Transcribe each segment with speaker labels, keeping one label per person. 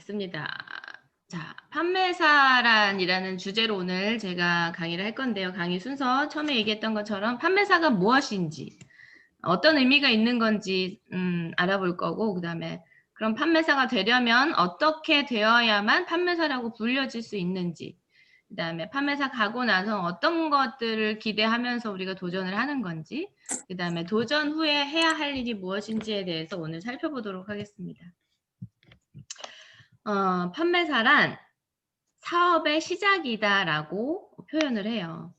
Speaker 1: 좋습니다. 자, 판매사란이라는 주제로 오늘 제가 강의를 할 건데요. 강의 순서 처음에 얘기했던 것처럼 판매사가 무엇인지, 어떤 의미가 있는 건지 알아볼 거고, 그 다음에 그럼 판매사가 되려면 어떻게 되어야만 판매사라고 불려질 수 있는지, 그 다음에 판매사 가고 나서 어떤 것들을 기대하면서 우리가 도전을 하는 건지, 그 다음에 도전 후에 해야 할 일이 무엇인지에 대해서 오늘 살펴보도록 하겠습니다. 판매사란 사업의 시작이다라고 표현을 해요.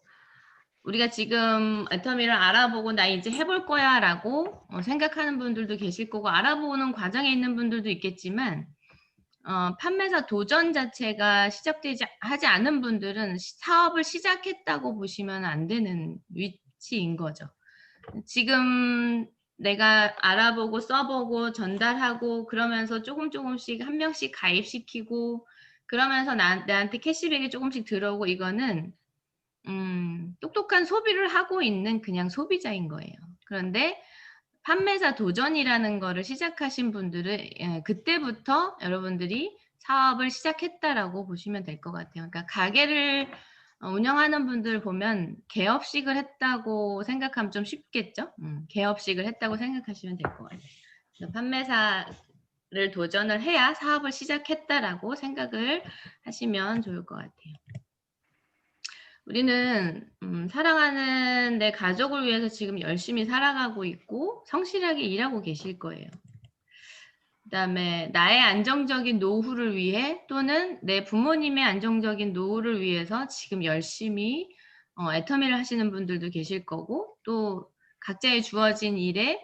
Speaker 1: 우리가 지금 애터미를 알아보고 나 이제 해볼 거야 라고 생각하는 분들도 계실 거고 알아보는 과정에 있는 분들도 있겠지만 판매사 도전 자체가 시작되지 하지 않은 분들은 사업을 시작했다고 보시면 안 되는 위치인 거죠. 지금 내가 알아보고 써보고 전달하고 그러면서 조금씩 한 명씩 가입시키고 그러면서 나한테 캐시백이 조금씩 들어오고 이거는 똑똑한 소비를 하고 있는 그냥 소비자인 거예요. 그런데 판매사 도전이라는 거를 시작하신 분들은 그때부터 여러분들이 사업을 시작했다라고 보시면 될 것 같아요. 그러니까 가게를 운영하는 분들 보면 개업식을 했다고 생각하면 좀 쉽겠죠? 개업식을 했다고 생각하시면 될 것 같아요. 판매사를 도전을 해야 사업을 시작했다라고 생각을 하시면 좋을 것 같아요. 우리는 사랑하는 내 가족을 위해서 지금 열심히 살아가고 있고 성실하게 일하고 계실 거예요. 그 다음에 나의 안정적인 노후를 위해 또는 내 부모님의 안정적인 노후를 위해서 지금 열심히 애터미를 하시는 분들도 계실 거고 또 각자의 주어진 일에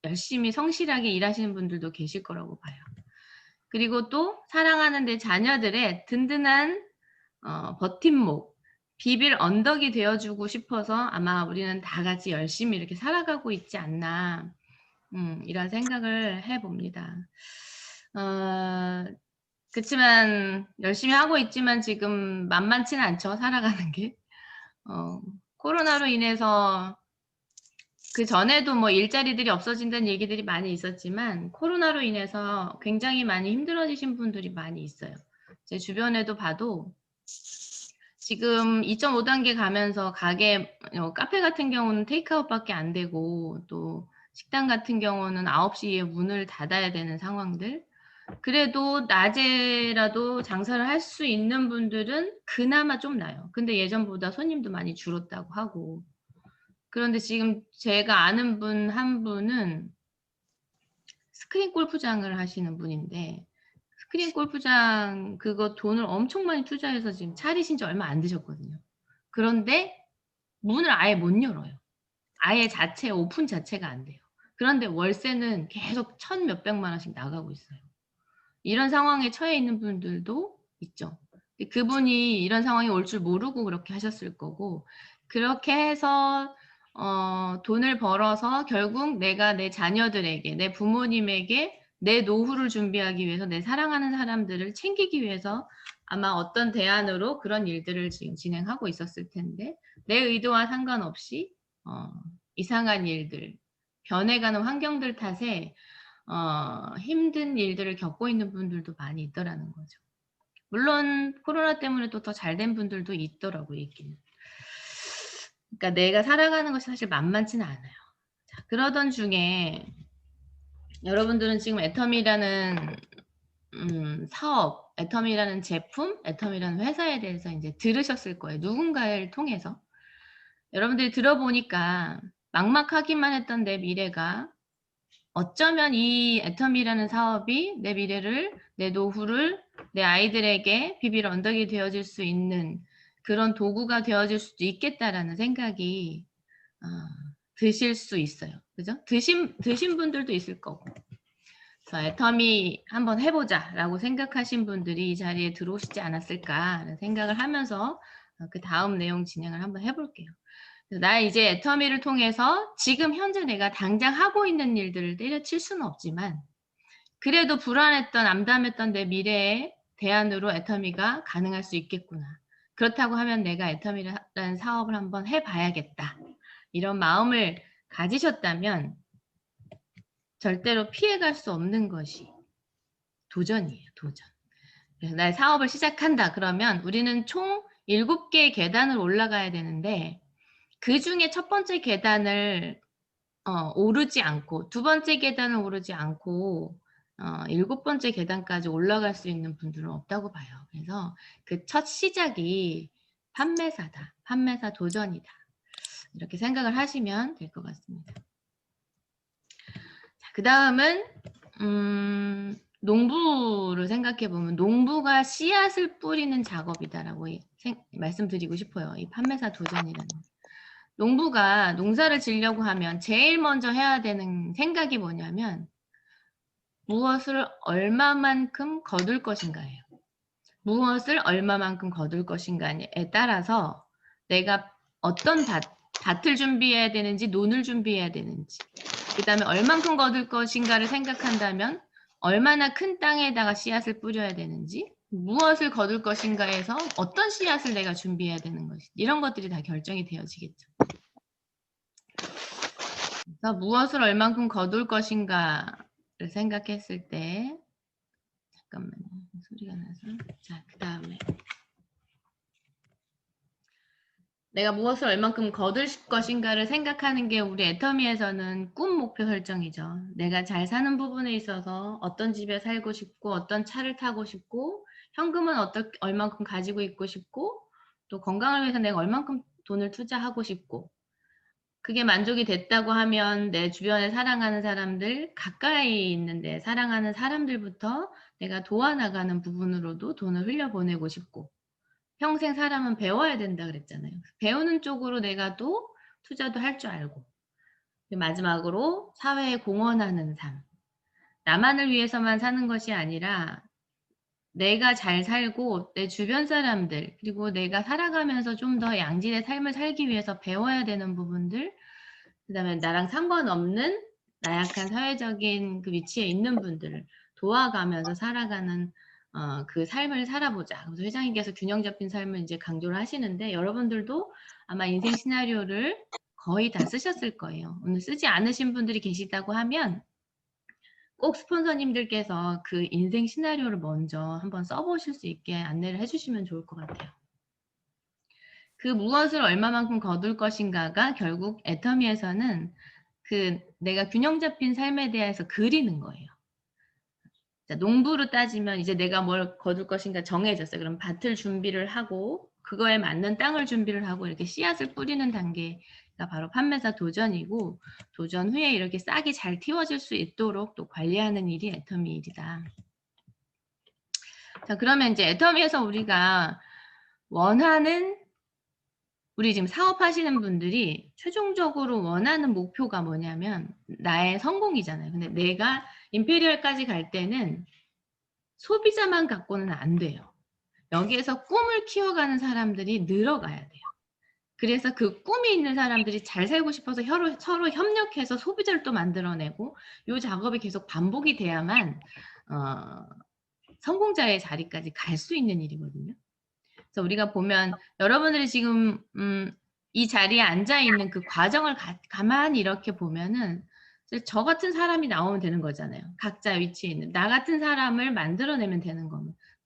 Speaker 1: 열심히 성실하게 일하시는 분들도 계실 거라고 봐요. 그리고 또 사랑하는 내 자녀들의 든든한 버팀목, 비빌 언덕이 되어주고 싶어서 아마 우리는 다 같이 열심히 이렇게 살아가고 있지 않나 이런 생각을 해봅니다. 그렇지만 열심히 하고 있지만 지금 만만치는 않죠. 살아가는 게. 코로나로 인해서 그 전에도 뭐 일자리들이 없어진다는 얘기들이 많이 있었지만 코로나로 인해서 굉장히 많이 힘들어지신 분들이 많이 있어요. 제 주변에도 봐도 지금 2.5단계 가면서 가게, 카페 같은 경우는 테이크아웃밖에 안 되고 또 식당 같은 경우는 9시에 문을 닫아야 되는 상황들. 그래도 낮에라도 장사를 할 수 있는 분들은 그나마 좀 나아요. 근데 예전보다 손님도 많이 줄었다고 하고. 그런데 지금 제가 아는 분 한 분은 스크린 골프장을 하시는 분인데 스크린 골프장 그거 돈을 엄청 많이 투자해서 지금 차리신 지 얼마 안 되셨거든요. 그런데 문을 아예 못 열어요. 아예 자체 오픈 자체가 안 돼요. 그런데 월세는 계속 1,000 몇백만 원씩 나가고 있어요. 이런 상황에 처해 있는 분들도 있죠. 그분이 이런 상황이 올 줄 모르고 그렇게 하셨을 거고 그렇게 해서 돈을 벌어서 결국 내가 내 자녀들에게 내 부모님에게 내 노후를 준비하기 위해서 내 사랑하는 사람들을 챙기기 위해서 아마 어떤 대안으로 그런 일들을 지금 진행하고 있었을 텐데 내 의도와 상관없이 이상한 일들, 변해가는 환경들 탓에 힘든 일들을 겪고 있는 분들도 많이 있더라는 거죠. 물론 코로나 때문에 또 더 잘된 분들도 있더라고요, 있기는. 그러니까 내가 살아가는 것이 사실 만만치는 않아요. 자, 그러던 중에 여러분들은 지금 애터미라는 사업, 애터미라는 제품, 애터미라는 회사에 대해서 이제 들으셨을 거예요. 누군가를 통해서. 여러분들이 들어보니까 막막하기만 했던 내 미래가 어쩌면 이 애터미라는 사업이 내 미래를, 내 노후를 내 아이들에게 비빌 언덕이 되어질 수 있는 그런 도구가 되어질 수도 있겠다라는 생각이 드실 수 있어요. 그죠? 드신 분들도 있을 거고. 그래서 애터미 한번 해보자 라고 생각하신 분들이 이 자리에 들어오시지 않았을까 생각을 하면서 그 다음 내용 진행을 한번 해볼게요. 나 이제 애터미를 통해서 지금 현재 내가 당장 하고 있는 일들을 때려칠 수는 없지만 그래도 불안했던 암담했던 내 미래에 대안으로 애터미가 가능할 수 있겠구나. 그렇다고 하면 내가 애터미라는 사업을 한번 해봐야겠다. 이런 마음을 가지셨다면 절대로 피해갈 수 없는 것이 도전이에요. 도전. 나 사업을 시작한다 그러면 우리는 총 7개의 계단을 올라가야 되는데 그중에 첫 번째 계단을 오르지 않고 두 번째 계단을 오르지 않고 7번째 계단까지 올라갈 수 있는 분들은 없다고 봐요. 그래서 그 첫 시작이 판매사다. 판매사 도전이다. 이렇게 생각을 하시면 될 것 같습니다. 자, 그다음은 농부를 생각해 보면 농부가 씨앗을 뿌리는 작업이다라고 말씀드리고 싶어요. 이 판매사 도전이라는. 농부가 농사를 지으려고 하면 제일 먼저 해야 되는 생각이 뭐냐면 무엇을 얼마만큼 거둘 것인가예요. 무엇을 얼마만큼 거둘 것인가에 따라서 내가 어떤 밭을 준비해야 되는지 논을 준비해야 되는지 그 다음에 얼만큼 거둘 것인가를 생각한다면 얼마나 큰 땅에다가 씨앗을 뿌려야 되는지 무엇을 거둘 것인가에서 어떤 씨앗을 내가 준비해야 되는 것인지 이런 것들이 다 결정이 되어지겠죠. 그래서 무엇을 얼만큼 거둘 것인가를 생각했을 때 잠깐만요. 소리가 나서. 자, 그 다음에 내가 무엇을 얼만큼 거둘 것인가를 생각하는 게 우리 애터미에서는 꿈 목표 설정이죠. 내가 잘 사는 부분에 있어서 어떤 집에 살고 싶고 어떤 차를 타고 싶고 현금은 얼만큼 가지고 있고 싶고 또 건강을 위해서 내가 얼만큼 돈을 투자하고 싶고 그게 만족이 됐다고 하면 내 주변에 사랑하는 사람들, 가까이 있는데 사랑하는 사람들부터 내가 도와나가는 부분으로도 돈을 흘려보내고 싶고 평생 사람은 배워야 된다 그랬잖아요. 배우는 쪽으로 내가 또 투자도 할 줄 알고 마지막으로 사회에 공헌하는 삶. 나만을 위해서만 사는 것이 아니라 내가 잘 살고 내 주변 사람들 그리고 내가 살아가면서 좀 더 양질의 삶을 살기 위해서 배워야 되는 부분들 그 다음에 나랑 상관없는 나약한 사회적인 그 위치에 있는 분들을 도와가면서 살아가는 그 삶을 살아보자. 그래서 회장님께서 균형 잡힌 삶을 이제 강조를 하시는데 여러분들도 아마 인생 시나리오를 거의 다 쓰셨을 거예요. 오늘 쓰지 않으신 분들이 계시다고 하면 꼭 스폰서님들께서 그 인생 시나리오를 먼저 한번 써보실 수 있게 안내를 해주시면 좋을 것 같아요. 그 무엇을 얼마만큼 거둘 것인가가 결국 애터미에서는 그 내가 균형 잡힌 삶에 대해서 그리는 거예요. 자, 농부로 따지면 이제 내가 뭘 거둘 것인가 정해졌어요. 그럼 밭을 준비를 하고 그거에 맞는 땅을 준비를 하고 이렇게 씨앗을 뿌리는 단계가 바로 판매사 도전이고 도전 후에 이렇게 싹이 잘 틔워질 수 있도록 또 관리하는 일이 애터미 일이다. 자, 그러면 이제 애터미에서 우리가 원하는 우리 지금 사업하시는 분들이 최종적으로 원하는 목표가 뭐냐면 나의 성공이잖아요. 근데 내가 임페리얼까지 갈 때는 소비자만 갖고는 안 돼요. 여기에서 꿈을 키워가는 사람들이 늘어가야 돼요. 그래서 그 꿈이 있는 사람들이 잘 살고 싶어서 서로 협력해서 소비자를 또 만들어내고 이 작업이 계속 반복이 돼야만 성공자의 자리까지 갈 수 있는 일이거든요. 그래서 우리가 보면 여러분들이 지금 이 자리에 앉아 있는 그 과정을 가만히 이렇게 보면은 저 같은 사람이 나오면 되는 거잖아요. 각자 위치에 있는 나 같은 사람을 만들어내면 되는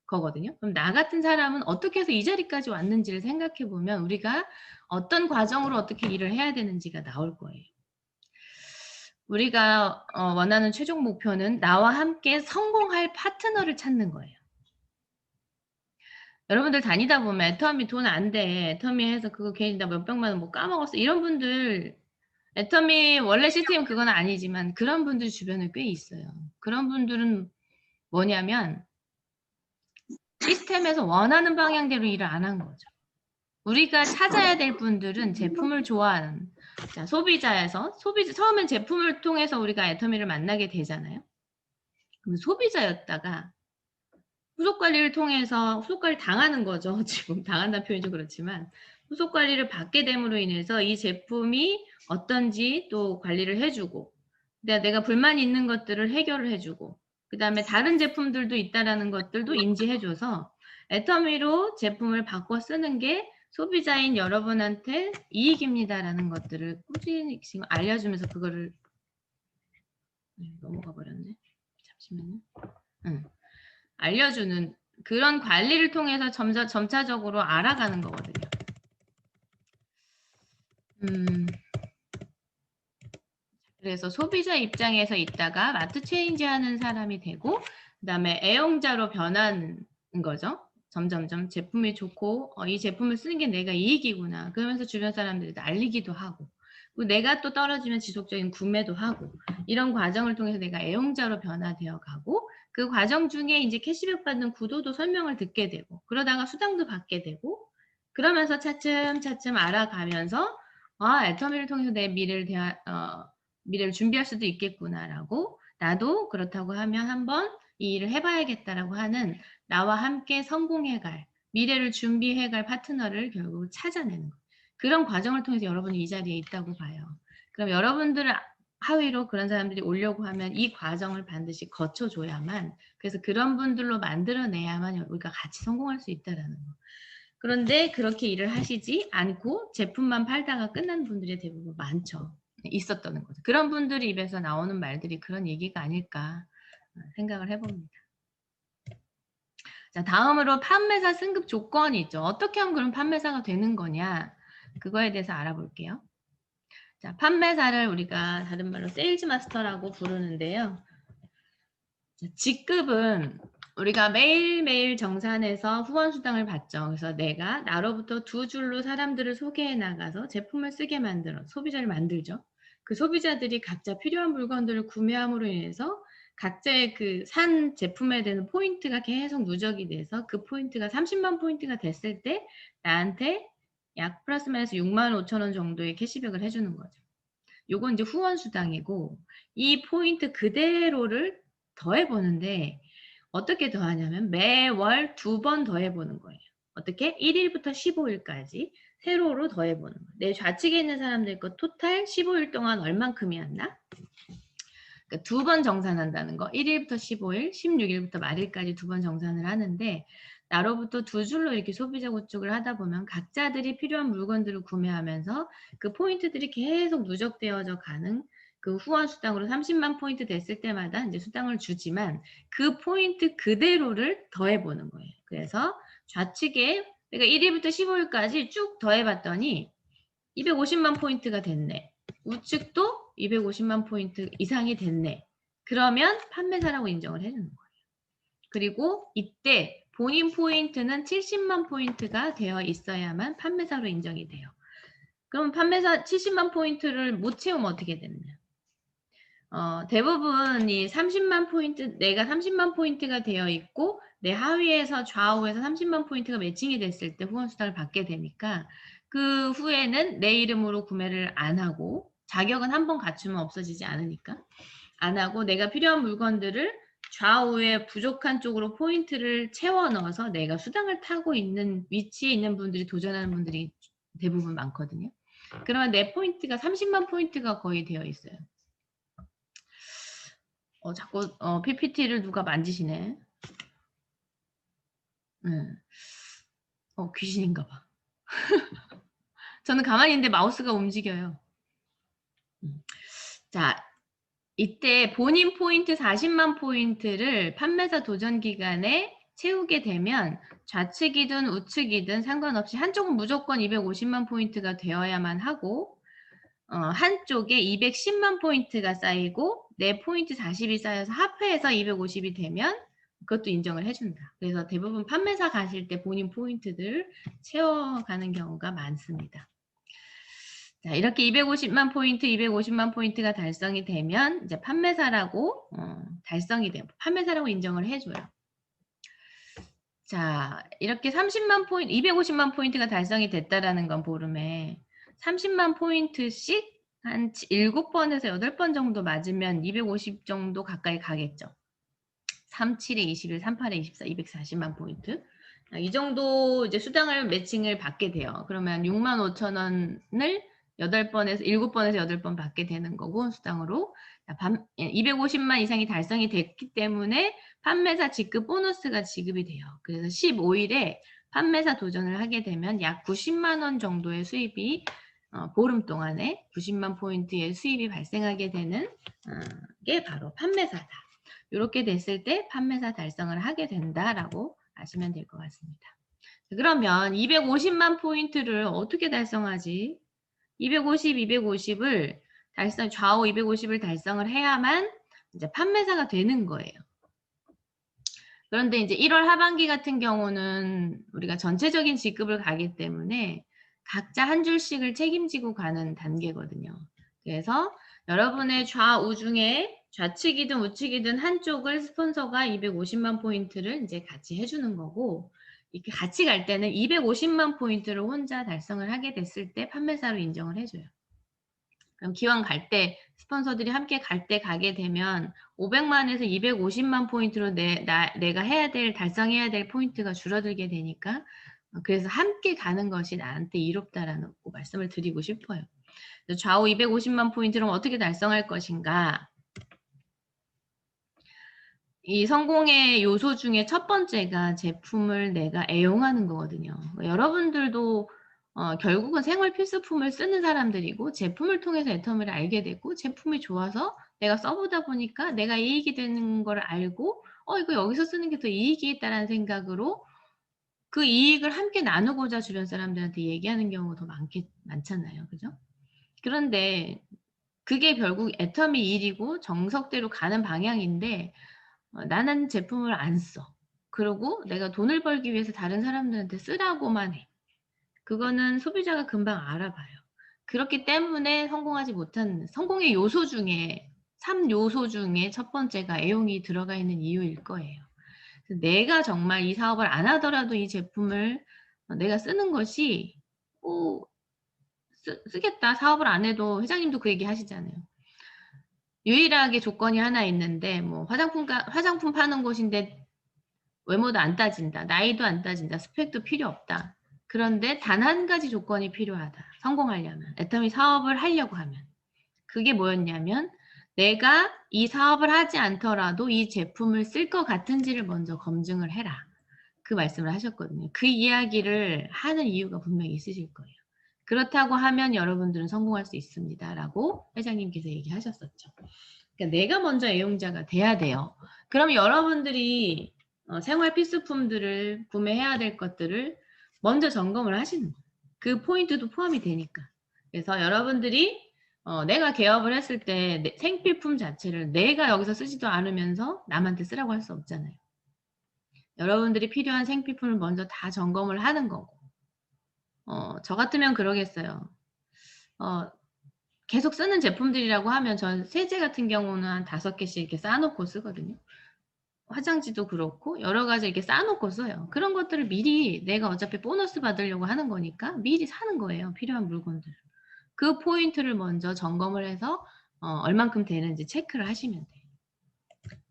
Speaker 1: 거거든요. 그럼 나 같은 사람은 어떻게 해서 이 자리까지 왔는지를 생각해 보면 우리가 어떤 과정으로 어떻게 일을 해야 되는지가 나올 거예요. 우리가 원하는 최종 목표는 나와 함께 성공할 파트너를 찾는 거예요. 여러분들 다니다 보면 애터미 돈 안 돼. 애터미 해서 그거 괜히 나 몇백만 원 뭐 까먹었어. 이런 분들 애터미 원래 시스템 그건 아니지만 그런 분들 주변에 꽤 있어요. 그런 분들은 뭐냐면 시스템에서 원하는 방향대로 일을 안 한 거죠. 우리가 찾아야 될 분들은 제품을 좋아하는 자, 소비자에서 처음엔 제품을 통해서 우리가 애터미를 만나게 되잖아요. 그럼 소비자였다가 후속 관리를 통해서 후속 관리 당하는 거죠. 지금 당한다는 표현이 좀 그렇지만 후속 관리를 받게 됨으로 인해서 이 제품이 어떤지 또 관리를 해주고 내가 불만이 있는 것들을 해결을 해주고 그 다음에 다른 제품들도 있다라는 것들도 인지해줘서 애터미로 제품을 바꿔 쓰는 게 소비자인 여러분한테 이익입니다라는 것들을 꾸준히 지금 알려주면서 그거를 넘어가 버렸네. 잠시만요. 알려주는 그런 관리를 통해서 점차적으로 알아가는 거거든요. 그래서 소비자 입장에서 있다가 마트 체인지 하는 사람이 되고, 그 다음에 애용자로 변하는 거죠. 점점점 제품이 좋고, 이 제품을 쓰는 게 내가 이익이구나. 그러면서 주변 사람들한테 알리기도 하고, 그리고 내가 또 떨어지면 지속적인 구매도 하고, 이런 과정을 통해서 내가 애용자로 변화되어 가고, 그 과정 중에 이제 캐시백 받는 구도도 설명을 듣게 되고, 그러다가 수당도 받게 되고, 그러면서 차츰차츰 알아가면서, 애터미를 통해서 내 미래를 준비할 수도 있겠구나라고, 나도 그렇다고 하면 한번 이 일을 해봐야겠다라고 하는, 나와 함께 성공해갈, 미래를 준비해갈 파트너를 결국 찾아내는 거. 그런 과정을 통해서 여러분이 이 자리에 있다고 봐요. 그럼 여러분들 하위로 그런 사람들이 오려고 하면 이 과정을 반드시 거쳐줘야만, 그래서 그런 분들로 만들어내야만 우리가 같이 성공할 수 있다라는 거. 그런데 그렇게 일을 하시지 않고 제품만 팔다가 끝난 분들이 대부분 많죠. 있었다는 거죠. 그런 분들 입에서 나오는 말들이 그런 얘기가 아닐까 생각을 해봅니다. 자, 다음으로 판매사 승급 조건이죠. 어떻게 하면 그런 판매사가 되는 거냐, 그거에 대해서 알아볼게요. 자, 판매사를 우리가 다른 말로 세일즈 마스터라고 부르는데요. 자, 직급은 우리가 매일매일 정산해서 후원수당을 받죠. 그래서 내가 나로부터 두 줄로 사람들을 소개해 나가서 제품을 쓰게 만들어 소비자를 만들죠. 그 소비자들이 각자 필요한 물건들을 구매함으로 인해서 각자의 그 산 제품에 대한 포인트가 계속 누적이 돼서 그 포인트가 30만 포인트가 됐을 때 나한테 약 플러스 마이너스 6만 5천 원 정도의 캐시백을 해주는 거죠. 요건 이제 후원수당이고, 이 포인트 그대로를 더해보는데 어떻게 더하냐면 매월 2번 더해보는 거예요. 어떻게? 1일부터 15일까지 세로로 더해보는 거예요. 내 좌측에 있는 사람들 거 토탈 15일 동안 얼만큼이었나? 그러니까 2번 정산한다는 거. 1일부터 15일, 16일부터 말일까지 2번 정산을 하는데, 나로부터 두 줄로 이렇게 소비자 구축을 하다 보면 각자들이 필요한 물건들을 구매하면서 그 포인트들이 계속 누적되어져 가는, 그 후원 수당으로 30만 포인트 됐을 때마다 이제 수당을 주지만 그 포인트 그대로를 더해보는 거예요. 그래서 좌측에 그러니까 1일부터 15일까지 쭉 더해봤더니 250만 포인트가 됐네. 우측도 250만 포인트 이상이 됐네. 그러면 판매사라고 인정을 해주는 거예요. 그리고 이때 본인 포인트는 70만 포인트가 되어 있어야만 판매사로 인정이 돼요. 그럼 판매사 70만 포인트를 못 채우면 어떻게 되느냐? 대부분이 30만 포인트, 내가 30만 포인트가 되어 있고 내 하위에서 좌우에서 30만 포인트가 매칭이 됐을 때 후원수당을 받게 되니까, 그 후에는 내 이름으로 구매를 안 하고, 자격은 한번 갖추면 없어지지 않으니까 안 하고, 내가 필요한 물건들을 좌우에 부족한 쪽으로 포인트를 채워 넣어서 내가 수당을 타고 있는 위치에 있는 분들이 도전하는 분들이 대부분 많거든요. 그러면 내 포인트가 30만 포인트가 거의 되어 있어요. 자꾸 PPT를 누가 만지시네. 귀신인가 봐. 저는 가만히 있는데 마우스가 움직여요. 자, 이때 본인 포인트 40만 포인트를 판매사 도전 기간에 채우게 되면 좌측이든 우측이든 상관없이 한쪽은 무조건 250만 포인트가 되어야만 하고, 한쪽에 210만 포인트가 쌓이고 내 포인트 40이 쌓여서 합해서 250이 되면 그것도 인정을 해준다. 그래서 대부분 판매사 가실 때 본인 포인트들 채워가는 경우가 많습니다. 자, 이렇게 250만 포인트, 250만 포인트가 달성이 되면 이제 판매사라고 달성이 돼요. 판매사라고 인정을 해줘요. 자, 이렇게 30만 포인트, 250만 포인트가 달성이 됐다라는 건 보름에 30만 포인트씩 한 7번에서 8번 정도 맞으면 250 정도 가까이 가겠죠. 37에 21, 38에 24, 240만 포인트. 이 정도 이제 수당을 매칭을 받게 돼요. 그러면 6만 5천 원을 8번에서 7번에서 8번 받게 되는 거고, 수당으로 250만 이상이 달성이 됐기 때문에 판매사 직급 보너스가 지급이 돼요. 그래서 15일에 판매사 도전을 하게 되면 약 90만 원 정도의 수입이 보름 동안에 90만 포인트의 수입이 발생하게 되는 게 바로 판매사다. 이렇게 됐을 때 판매사 달성을 하게 된다라고 아시면 될 것 같습니다. 그러면 250만 포인트를 어떻게 달성하지? 250, 250을 좌우 250을 달성을 해야만 이제 판매사가 되는 거예요. 그런데 이제 1월 하반기 같은 경우는 우리가 전체적인 직급을 가기 때문에 각자 한 줄씩을 책임지고 가는 단계거든요. 그래서 여러분의 좌우 중에 좌측이든 우측이든 한쪽을 스폰서가 250만 포인트를 이제 같이 해주는 거고, 이렇게 같이 갈 때는 250만 포인트를 혼자 달성을 하게 됐을 때 판매사로 인정을 해줘요. 그럼 기왕 갈 때, 스폰서들이 함께 갈 때 가게 되면 500만에서 250만 포인트로 내가 달성해야 될 포인트가 줄어들게 되니까, 그래서 함께 가는 것이 나한테 이롭다라는 말씀을 드리고 싶어요. 좌우 250만 포인트를 어떻게 달성할 것인가? 이 성공의 요소 중에 첫 번째가 제품을 내가 애용하는 거거든요. 여러분들도 결국은 생활 필수품을 쓰는 사람들이고, 제품을 통해서 애터미를 알게 되고, 제품이 좋아서 내가 써보다 보니까 내가 이익이 되는 걸 알고, 이거 여기서 쓰는 게 더 이익이 있다라는 생각으로 그 이익을 함께 나누고자 주변 사람들한테 얘기하는 경우가 더 많잖아요. 그죠? 그런데 그게 결국 애터미 일이고 정석대로 가는 방향인데, 나는 제품을 안 써. 그리고 내가 돈을 벌기 위해서 다른 사람들한테 쓰라고만 해. 그거는 소비자가 금방 알아봐요. 그렇기 때문에 성공하지 못한 성공의 요소 중에 3요소 중에 첫 번째가 애용이 들어가 있는 이유일 거예요. 내가 정말 이 사업을 안 하더라도 이 제품을 내가 쓰는 것이 쓰겠다. 사업을 안 해도 회장님도 그 얘기 하시잖아요. 유일하게 조건이 하나 있는데, 뭐 화장품 파는 곳인데 외모도 안 따진다, 나이도 안 따진다, 스펙도 필요 없다. 그런데 단 한 가지 조건이 필요하다. 성공하려면, 애터미 사업을 하려고 하면. 그게 뭐였냐면, 내가 이 사업을 하지 않더라도 이 제품을 쓸 것 같은지를 먼저 검증을 해라. 그 말씀을 하셨거든요. 그 이야기를 하는 이유가 분명히 있으실 거예요. 그렇다고 하면 여러분들은 성공할 수 있습니다. 라고 회장님께서 얘기하셨었죠. 그러니까 내가 먼저 애용자가 돼야 돼요. 그럼 여러분들이 생활 필수품들을 구매해야 될 것들을 먼저 점검을 하시는 거예요. 그 포인트도 포함이 되니까. 그래서 여러분들이 내가 개업을 했을 때 생필품 자체를 내가 여기서 쓰지도 않으면서 남한테 쓰라고 할 수 없잖아요. 여러분들이 필요한 생필품을 먼저 다 점검을 하는 거고, 저 같으면 그러겠어요. 계속 쓰는 제품들이라고 하면 전 세제 같은 경우는 한 5개씩 이렇게 쌓아놓고 쓰거든요. 화장지도 그렇고 여러 가지 이렇게 쌓아놓고 써요. 그런 것들을 미리 내가 어차피 보너스 받으려고 하는 거니까 미리 사는 거예요. 필요한 물건들. 그 포인트를 먼저 점검을 해서 얼만큼 되는지 체크를 하시면 돼요.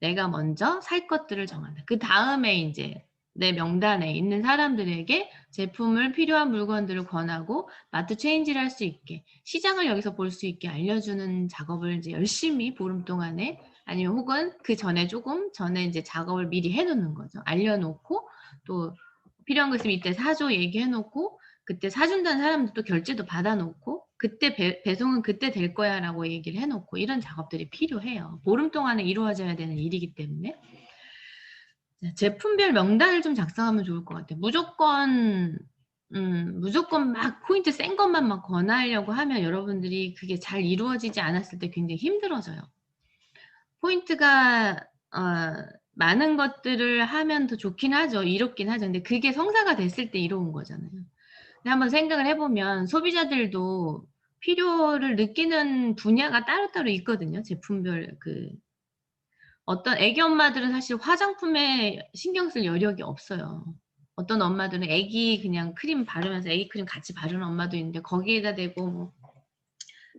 Speaker 1: 내가 먼저 살 것들을 정한다. 그 다음에 이제 내 명단에 있는 사람들에게 제품을 필요한 물건들을 권하고 마트 체인지를 할 수 있게, 시장을 여기서 볼 수 있게 알려주는 작업을 이제 열심히 보름 동안에, 아니면 혹은 그 전에 조금 전에 이제 작업을 미리 해놓는 거죠. 알려놓고 또 필요한 거 있으면 이때 사줘 얘기해놓고, 그때 사준다는 사람들도 결제도 받아놓고, 그때 배송은 그때 될 거야 라고 얘기를 해놓고, 이런 작업들이 필요해요. 보름 동안에 이루어져야 되는 일이기 때문에. 제품별 명단을 좀 작성하면 좋을 것 같아요. 무조건 막 포인트 센 것만 막 권하려고 하면 여러분들이 그게 잘 이루어지지 않았을 때 굉장히 힘들어져요. 포인트가 많은 것들을 하면 더 좋긴 하죠. 이롭긴 하죠. 근데 그게 성사가 됐을 때 이로운 거잖아요. 근데 한번 생각을 해보면 소비자들도 필요를 느끼는 분야가 따로따로 있거든요. 제품별 어떤 애기 엄마들은 사실 화장품에 신경 쓸 여력이 없어요. 어떤 엄마들은 애기 그냥 크림 바르면서 애기 크림 같이 바르는 엄마도 있는데, 거기에다 대고 뭐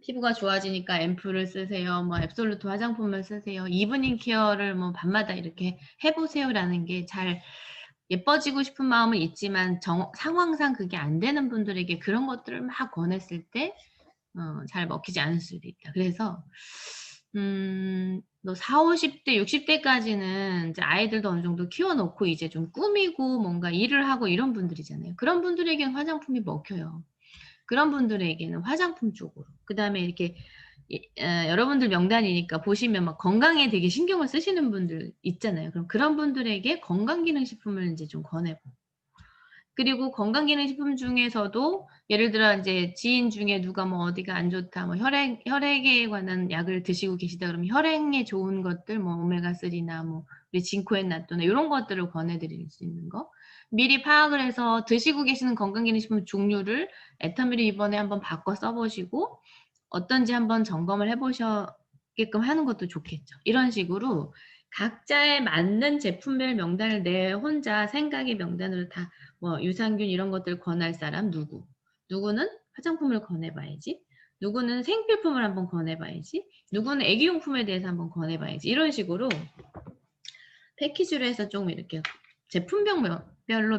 Speaker 1: 피부가 좋아지니까 앰플을 쓰세요, 뭐 앱솔루트 화장품을 쓰세요, 이브닝 케어를 뭐 밤마다 이렇게 해보세요라는 게, 잘 예뻐지고 싶은 마음은 있지만 상황상 그게 안 되는 분들에게 그런 것들을 막 권했을 때 잘 먹히지 않을 수도 있다. 그래서 너 40, 50대, 60대까지는 이제 아이들도 어느 정도 키워놓고 이제 좀 꾸미고 뭔가 일을 하고 이런 분들이잖아요. 그런 분들에게는 화장품이 먹혀요. 그런 분들에게는 화장품 쪽으로. 그 다음에 이렇게 여러분들 명단이니까 보시면 막 건강에 되게 신경을 쓰시는 분들 있잖아요. 그럼 그런 분들에게 건강기능식품을 이제 좀 권해보고. 그리고 건강기능식품 중에서도 예를 들어 이제 지인 중에 누가 뭐 어디가 안 좋다, 뭐 혈액에 관한 약을 드시고 계시다 그러면 혈액에 좋은 것들, 뭐 오메가3나 뭐 우리 진코엔나토나 이런 것들을 권해드릴 수 있는 거. 미리 파악을 해서 드시고 계시는 건강기능식품 종류를 애터미를 이번에 한번 바꿔 써보시고 어떤지 한번 점검을 해보시게끔 하는 것도 좋겠죠. 이런 식으로 각자에 맞는 제품별 명단을 내 혼자 생각의 명단으로 다 뭐 유산균 이런 것들 권할 사람 누구는 화장품을 권해봐야지, 누구는 생필품을 한번 권해봐야지, 누구는 애기용품에 대해서 한번 권해봐야지, 이런 식으로 패키지로 해서 좀 이렇게 제품별로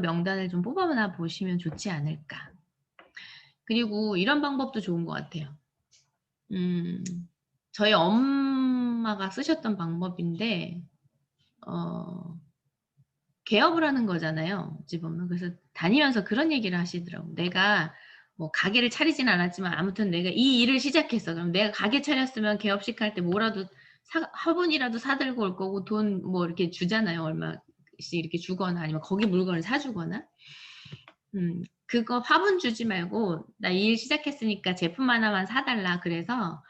Speaker 1: 명단을 좀 뽑아나 보시면 좋지 않을까. 그리고 이런 방법도 좋은 것 같아요. 저희 엄마가 쓰셨던 방법인데 개업을 하는 거잖아요. 어찌 보면. 그래서 다니면서 그런 얘기를 하시더라고. 내가 뭐 가게를 차리진 않았지만 아무튼 내가 이 일을 시작했어. 그럼 내가 가게 차렸으면 개업식 할 때 뭐라도 화분이라도 사들고 올 거고 돈 뭐 이렇게 주잖아요. 얼마씩 이렇게 주거나 아니면 거기 물건을 사주거나. 그거 화분 주지 말고 나 이 일 시작했으니까 제품 하나만 사달라. 그래서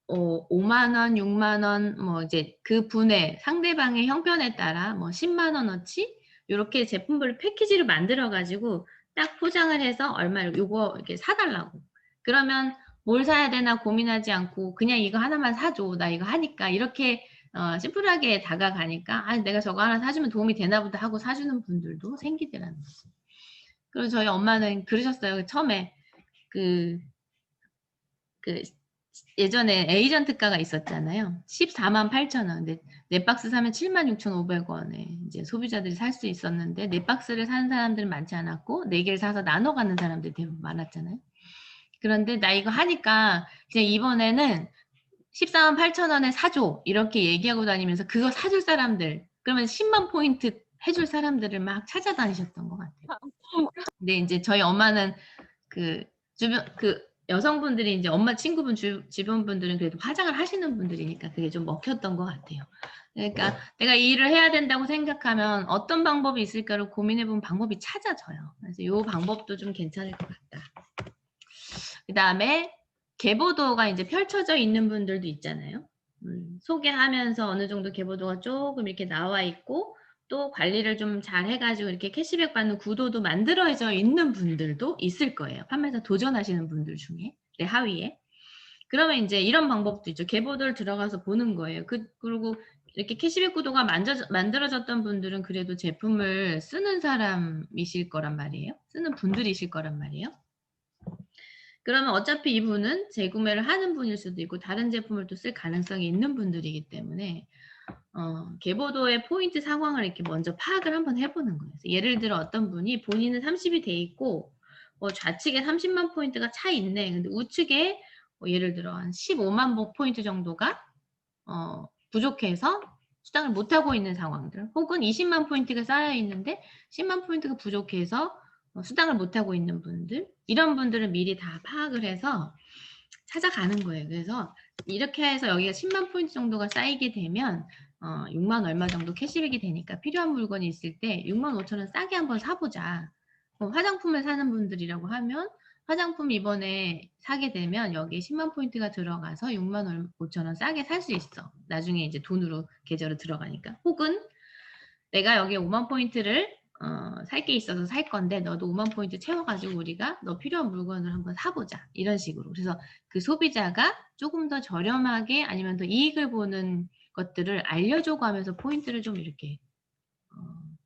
Speaker 1: 5만 원, 6만 원, 뭐 이제 그 분의 상대방의 형편에 따라 뭐 10만 원어치 이렇게 제품별 패키지를 만들어 가지고 딱 포장을 해서 얼마 요거 이렇게 사달라고. 그러면 뭘 사야 되나 고민하지 않고 그냥 이거 하나만 사줘. 나 이거 하니까 이렇게 심플하게 다가가니까 아 내가 저거 하나 사주면 도움이 되나 보다 하고 사주는 분들도 생기더라는 거죠. 그리고 저희 엄마는 그러셨어요. 처음에 그 예전에 에이전트가가 있었잖아요. 14만 8천 원. 근데 네 박스 사면 76,500원에 이제 소비자들이 살 수 있었는데 네 박스를 사는 사람들은 많지 않았고 네 개를 사서 나눠 가는 사람들이 대부분 많았잖아요. 그런데 나 이거 하니까 그냥 이번에는 14만 8천 원에 사줘 이렇게 얘기하고 다니면서 그거 사줄 사람들 그러면 10만 포인트 해줄 사람들을 막 찾아다니셨던 것 같아요. 근데 이제 저희 엄마는 그 주변 여성분들이 이제 엄마 친구분 주변 분들은 그래도 화장을 하시는 분들이니까 그게 좀 먹혔던 것 같아요. 그러니까 내가 이 일을 해야 된다고 생각하면 어떤 방법이 있을까를 고민해보면 방법이 찾아져요. 그래서 이 방법도 좀 괜찮을 것 같다. 그 다음에 계보도가 이제 펼쳐져 있는 분들도 있잖아요. 소개하면서 어느 정도 계보도가 조금 이렇게 나와 있고 또 관리를 좀 잘 해가지고 이렇게 캐시백 받는 구도도 만들어져 있는 분들도 있을 거예요. 판매사 도전하시는 분들 중에 내 하위에. 그러면 이제 이런 방법도 있죠. 계보도를 들어가서 보는 거예요. 그리고 이렇게 캐시백 구도가 만들어졌던 분들은 그래도 제품을 쓰는 사람이실 거란 말이에요. 쓰는 분들이실 거란 말이에요. 그러면 어차피 이분은 재구매를 하는 분일 수도 있고 다른 제품을 또 쓸 가능성이 있는 분들이기 때문에 계보도의 포인트 상황을 이렇게 먼저 파악을 한번 해보는 거예요. 예를 들어 어떤 분이 본인은 30이 돼 있고 좌측에 30만 포인트가 차 있네. 근데 우측에 예를 들어 한 15만 포인트 정도가 부족해서 수당을 못하고 있는 상황들 혹은 20만 포인트가 쌓여 있는데 10만 포인트가 부족해서 수당을 못하고 있는 분들 이런 분들은 미리 다 파악을 해서 찾아가는 거예요. 그래서 이렇게 해서 여기가 10만 포인트 정도가 쌓이게 되면 6만 얼마 정도 캐시백이 되니까 필요한 물건이 있을 때 6만 5천 원 싸게 한번 사보자. 화장품을 사는 분들이라고 하면 화장품 이번에 사게 되면 여기에 10만 포인트가 들어가서 6만 5천 원 싸게 살 수 있어. 나중에 이제 돈으로 계좌로 들어가니까. 혹은 내가 여기에 5만 포인트를 살 게 있어서 살 건데 너도 5만 포인트 채워가지고 우리가 너 필요한 물건을 한번 사보자. 이런 식으로. 그래서 그 소비자가 조금 더 저렴하게 아니면 더 이익을 보는 것들을 알려주고 하면서 포인트를 좀 이렇게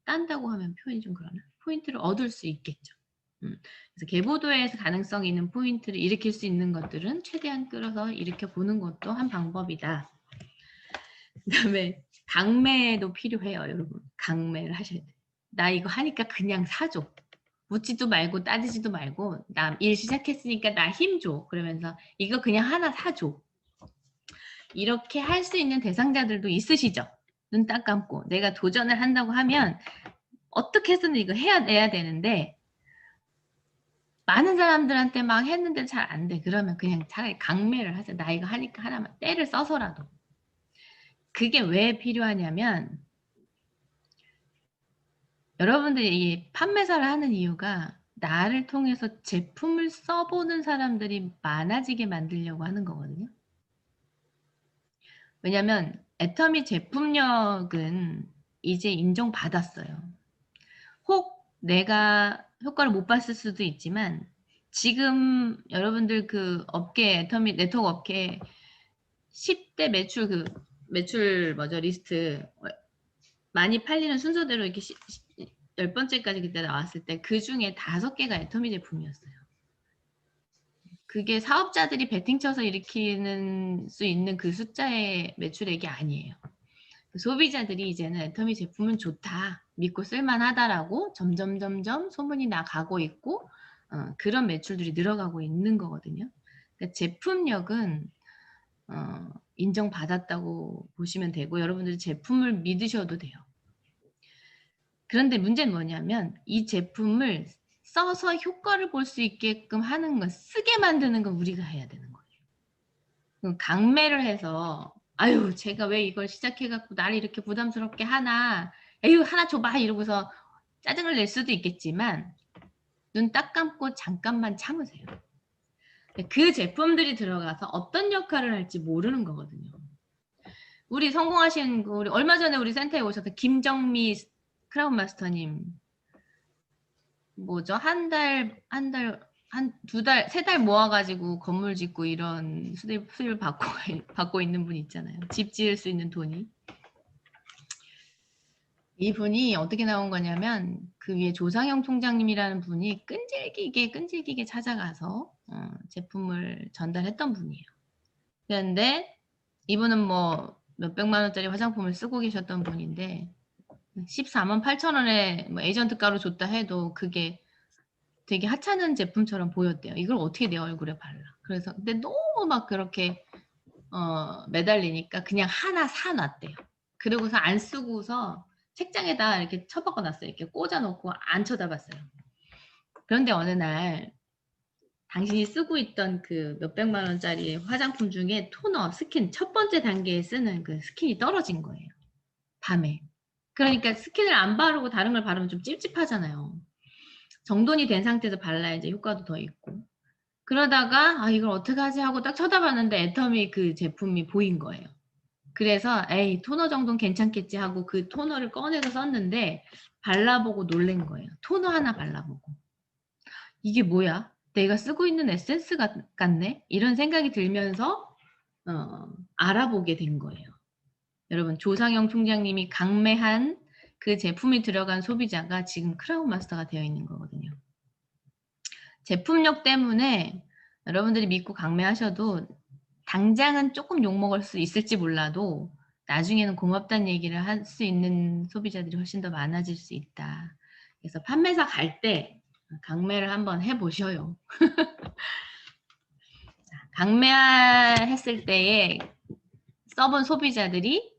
Speaker 1: 딴다고 하면 표현이 좀 그러나? 포인트를 얻을 수 있겠죠. 그래서 계보도에서 가능성이 있는 포인트를 일으킬 수 있는 것들은 최대한 끌어서 일으켜 보는 것도 한 방법이다. 그 다음에 강매도 필요해요, 여러분. 강매를 하셔야 돼요. 나 이거 하니까 그냥 사줘. 묻지도 말고 따지지도 말고 나 일 시작했으니까 나 힘 줘. 그러면서 이거 그냥 하나 사줘. 이렇게 할 수 있는 대상자들도 있으시죠? 눈 딱 감고 내가 도전을 한다고 하면 어떻게 해서는 이거 해야 되는데 많은 사람들한테 막 했는데 잘 안 돼. 그러면 그냥 차라리 강매를 하자. 나 이거 하니까 하나만 때를 써서라도. 그게 왜 필요하냐면 여러분들이 이 판매사를 하는 이유가 나를 통해서 제품을 써보는 사람들이 많아지게 만들려고 하는 거거든요. 왜냐면 애터미 제품력은 이제 인정받았어요. 혹 내가 효과를 못 봤을 수도 있지만 지금 여러분들 그 업계 애터미 네트워크 업계 10대 매출 리스트 많이 팔리는 순서대로 이렇게 10번째까지 그때 나왔을 때 그 중에 5개가 애터미 제품이었어요. 그게 사업자들이 베팅 쳐서 일으키는 수 있는 그 숫자의 매출액이 아니에요. 소비자들이 이제는 애터미 제품은 좋다, 믿고 쓸만하다라고 점점 소문이 나가고 있고 그런 매출들이 늘어가고 있는 거거든요. 그러니까 제품력은 인정받았다고 보시면 되고 여러분들이 제품을 믿으셔도 돼요. 그런데 문제는 뭐냐면 이 제품을 써서 효과를 볼 수 있게끔 하는 건, 쓰게 만드는 건 우리가 해야 되는 거예요. 강매를 해서 아유 제가 왜 이걸 시작해갖고 나를 이렇게 부담스럽게 하나, 에휴 하나 줘봐 이러고서 짜증을 낼 수도 있겠지만 눈 딱 감고 잠깐만 참으세요. 그 제품들이 들어가서 어떤 역할을 할지 모르는 거거든요. 우리 성공하신 우리 얼마 전에 우리 센터에 오셨던 김정미 크라운 마스터님, 뭐죠? 한 두 달, 3달 모아가지고 건물 짓고 이런 수입을 받고 있는 분 있잖아요. 집 지을 수 있는 돈이. 이분이 어떻게 나온 거냐면 그 위에 조상영 총장님이라는 분이 끈질기게 찾아가서 제품을 전달했던 분이에요. 그런데 이분은 뭐 몇백만 원짜리 화장품을 쓰고 계셨던 분인데 14만 8천 원에 뭐 에이전트가로 줬다 해도 그게 되게 하찮은 제품처럼 보였대요. 이걸 어떻게 내 얼굴에 발라. 그래서 근데 너무 막 그렇게 매달리니까 그냥 하나 사놨대요. 그러고서 안 쓰고서 책장에다 이렇게 처박아 놨어요. 이렇게 꽂아놓고 안 쳐다봤어요. 그런데 어느 날 당신이 쓰고 있던 그 몇백만 원짜리 화장품 중에 토너, 스킨 첫 번째 단계에 쓰는 그 스킨이 떨어진 거예요. 밤에. 그러니까 스킨을 안 바르고 다른 걸 바르면 좀 찝찝하잖아요. 정돈이 된 상태에서 발라야지 효과도 더 있고. 그러다가 아 이걸 어떻게 하지 하고 딱 쳐다봤는데 애터미 그 제품이 보인 거예요. 그래서 에이 토너 정도는 괜찮겠지 하고 그 토너를 꺼내서 썼는데 발라보고 놀란 거예요. 토너 하나 발라보고 이게 뭐야? 내가 쓰고 있는 에센스 같네? 이런 생각이 들면서 알아보게 된 거예요. 여러분 조상영 총장님이 강매한 그 제품이 들어간 소비자가 지금 크라운 마스터가 되어 있는 거거든요. 제품력 때문에 여러분들이 믿고 강매하셔도 당장은 조금 욕먹을 수 있을지 몰라도 나중에는 고맙다는 얘기를 할 수 있는 소비자들이 훨씬 더 많아질 수 있다. 그래서 판매사 갈 때 강매를 한번 해보셔요. 강매했을 때에 써본 소비자들이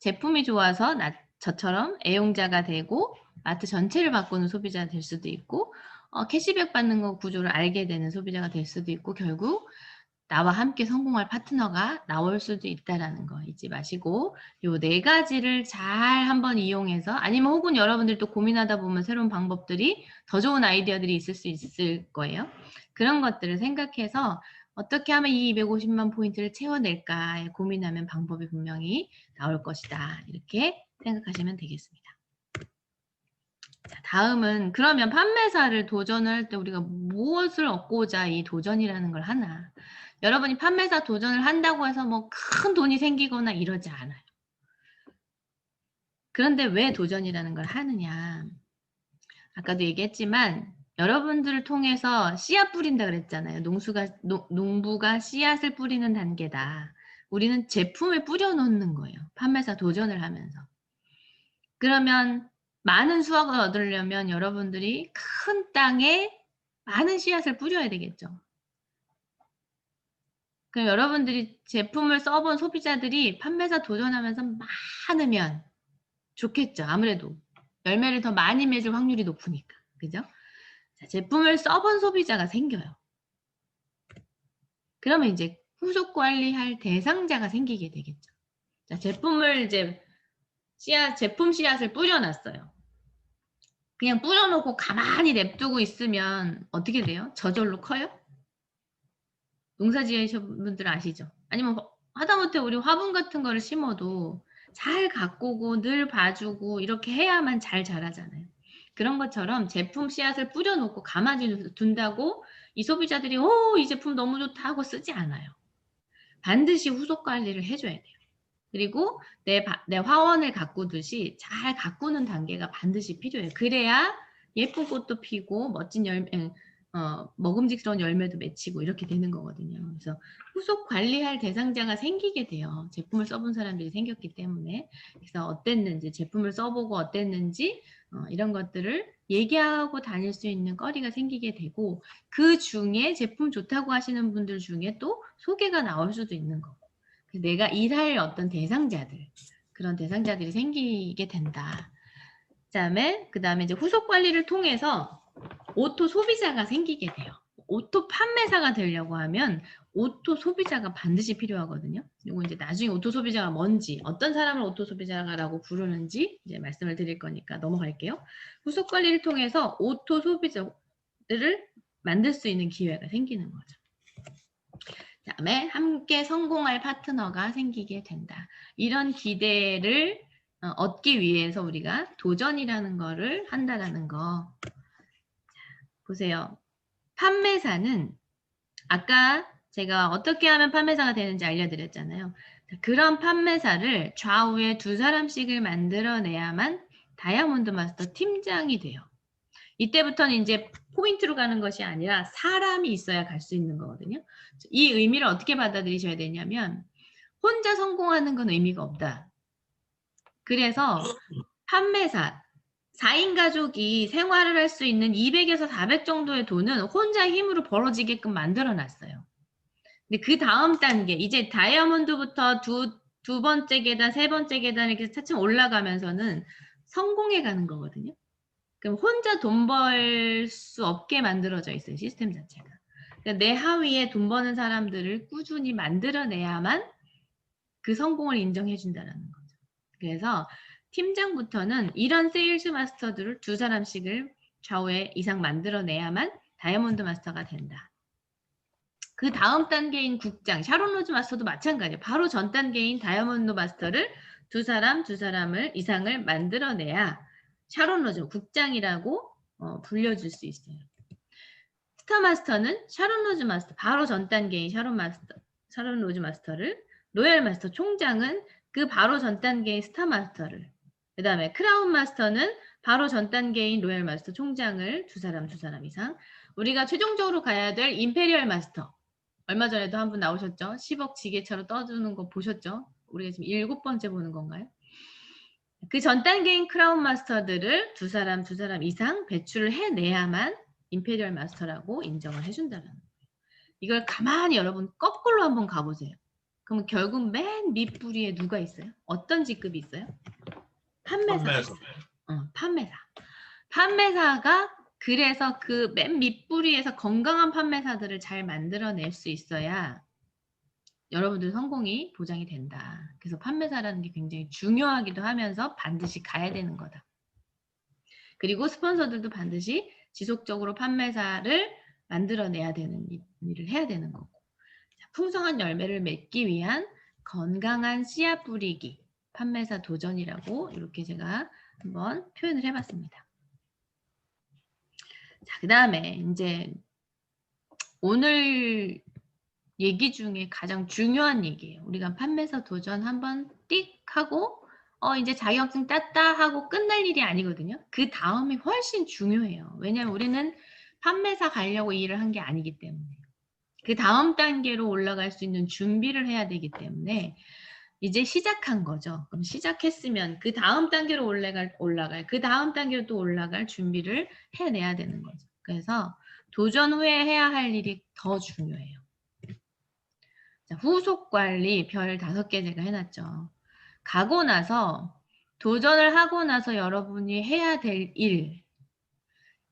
Speaker 1: 제품이 좋아서 저처럼 애용자가 되고 마트 전체를 바꾸는 소비자가 될 수도 있고 캐시백 받는 거 구조를 알게 되는 소비자가 될 수도 있고 결국 나와 함께 성공할 파트너가 나올 수도 있다라는 거 잊지 마시고 요 4가지를 잘 한번 이용해서 아니면 혹은 여러분들 또 고민하다 보면 새로운 방법들이 더 좋은 아이디어들이 있을 수 있을 거예요. 그런 것들을 생각해서 어떻게 하면 이 250만 포인트를 채워낼까 고민하면 방법이 분명히 나올 것이다. 이렇게 생각하시면 되겠습니다. 자, 다음은 그러면 판매사를 도전을 할 때 우리가 무엇을 얻고자 이 도전이라는 걸 하나? 여러분이 판매사 도전을 한다고 해서 뭐 큰 돈이 생기거나 이러지 않아요. 그런데 왜 도전이라는 걸 하느냐? 아까도 얘기했지만 여러분들을 통해서 씨앗 뿌린다 그랬잖아요. 농부가 씨앗을 뿌리는 단계다. 우리는 제품을 뿌려놓는 거예요. 판매사 도전을 하면서. 그러면 많은 수확을 얻으려면 여러분들이 큰 땅에 많은 씨앗을 뿌려야 되겠죠. 그럼 여러분들이 제품을 써본 소비자들이 판매사 도전하면서 많으면 좋겠죠. 아무래도 열매를 더 많이 맺을 확률이 높으니까. 그죠? 자, 제품을 써본 소비자가 생겨요. 그러면 이제 후속 관리할 대상자가 생기게 되겠죠. 자, 제품을 이제 제품 씨앗을 뿌려놨어요. 그냥 뿌려놓고 가만히 냅두고 있으면 어떻게 돼요? 저절로 커요? 농사 지으신 분들 아시죠? 아니면 하다못해 우리 화분 같은 거를 심어도 잘 가꾸고 늘 봐주고 이렇게 해야만 잘 자라잖아요. 그런 것처럼 제품 씨앗을 뿌려놓고 가만히 둔다고 이 소비자들이 이 제품 너무 좋다 하고 쓰지 않아요. 반드시 후속 관리를 해줘야 돼요. 그리고 내 화원을 가꾸듯이 잘 가꾸는 단계가 반드시 필요해요. 그래야 예쁜 꽃도 피고 멋진 먹음직스러운 열매도 맺히고 이렇게 되는 거거든요. 그래서 후속 관리할 대상자가 생기게 돼요. 제품을 써본 사람들이 생겼기 때문에. 그래서 어땠는지, 제품을 써보고 어땠는지 이런 것들을 얘기하고 다닐 수 있는 거리가 생기게 되고, 그 중에 제품 좋다고 하시는 분들 중에 또 소개가 나올 수도 있는 거고, 내가 일할 어떤 대상자들, 그런 대상자들이 생기게 된다. 그 다음에 이제 후속 관리를 통해서 오토 소비자가 생기게 돼요. 오토 판매사가 되려고 하면 오토 소비자가 반드시 필요하거든요. 이거 이제 나중에 오토 소비자가 뭔지, 어떤 사람을 오토 소비자라고 부르는지 이제 말씀을 드릴 거니까 넘어갈게요. 후속 관리를 통해서 오토 소비자들을 만들 수 있는 기회가 생기는 거죠. 그다음에 함께 성공할 파트너가 생기게 된다. 이런 기대를 얻기 위해서 우리가 도전이라는 거를 한다라는 거. 보세요. 판매사는 아까 제가 어떻게 하면 판매사가 되는지 알려드렸잖아요. 그런 판매사를 좌우에 2사람씩을 만들어내야만 다이아몬드 마스터 팀장이 돼요. 이때부터는 이제 포인트로 가는 것이 아니라 사람이 있어야 갈 수 있는 거거든요. 이 의미를 어떻게 받아들이셔야 되냐면 혼자 성공하는 건 의미가 없다. 그래서 판매사, 4인 가족이 생활을 할 수 있는 200에서 400 정도의 돈은 혼자 힘으로 벌어지게끔 만들어놨어요. 근데 그 다음 단계, 이제 다이아몬드부터 두 번째 계단, 세 번째 계단 이렇게 차츰 올라가면서는 성공해 가는 거거든요. 그럼 혼자 돈 벌 수 없게 만들어져 있어요, 시스템 자체가. 그러니까 내 하위에 돈 버는 사람들을 꾸준히 만들어내야만 그 성공을 인정해 준다는 거죠. 그래서 팀장부터는 이런 세일즈 마스터들을 2사람씩을 좌우에 이상 만들어내야만 다이아몬드 마스터가 된다. 그 다음 단계인 국장, 샤론 로즈 마스터도 마찬가지예요. 바로 전 단계인 다이아몬드 마스터를 2사람을 이상을 만들어내야 샤론 로즈 국장이라고 불려줄 수 있어요. 스타 마스터는 샤론 로즈 마스터, 바로 전 단계인 샤론 로즈 마스터를, 로얄 마스터 총장은 그 바로 전 단계인 스타 마스터를, 그 다음에 크라운 마스터는 바로 전 단계인 로얄 마스터 총장을 2사람 이상, 우리가 최종적으로 가야 될 임페리얼 마스터, 얼마 전에도 한 분 나오셨죠? 10억 지게차로 떠주는 거 보셨죠? 우리가 지금 7번째 보는 건가요? 그 전 단계인 크라운 마스터들을 2사람 이상 배출을 해내야만 임페리얼 마스터라고 인정을 해준다는 거예요. 이걸 가만히 여러분 거꾸로 한번 가보세요. 그럼 결국 맨 밑부리에 누가 있어요? 어떤 직급이 있어요? 판매사. 판매사. 판매사가 그래서 그 맨 밑부리에서 건강한 판매사들을 잘 만들어낼 수 있어야 여러분들 성공이 보장이 된다. 그래서 판매사라는 게 굉장히 중요하기도 하면서 반드시 가야 되는 거다. 그리고 스폰서들도 반드시 지속적으로 판매사를 만들어내야 되는 일을 해야 되는 거고, 풍성한 열매를 맺기 위한 건강한 씨앗 뿌리기, 판매사 도전이라고 이렇게 제가 한번 표현을 해봤습니다. 자, 그 다음에 이제 오늘 얘기 중에 가장 중요한 얘기예요. 우리가 판매사 도전 한번 띡 하고 이제 자격증 땄다 하고 끝날 일이 아니거든요. 그 다음이 훨씬 중요해요. 왜냐하면 우리는 판매사 가려고 일을 한 게 아니기 때문에. 그 다음 단계로 올라갈 수 있는 준비를 해야 되기 때문에 이제 시작한 거죠. 그럼 시작했으면 그 다음 단계로 올라갈 그 다음 단계로 또 올라갈 준비를 해내야 되는 거죠. 그래서 도전 후에 해야 할 일이 더 중요해요. 자, 후속 관리 별 5개 제가 해놨죠. 가고 나서 도전을 하고 나서 여러분이 해야 될 일,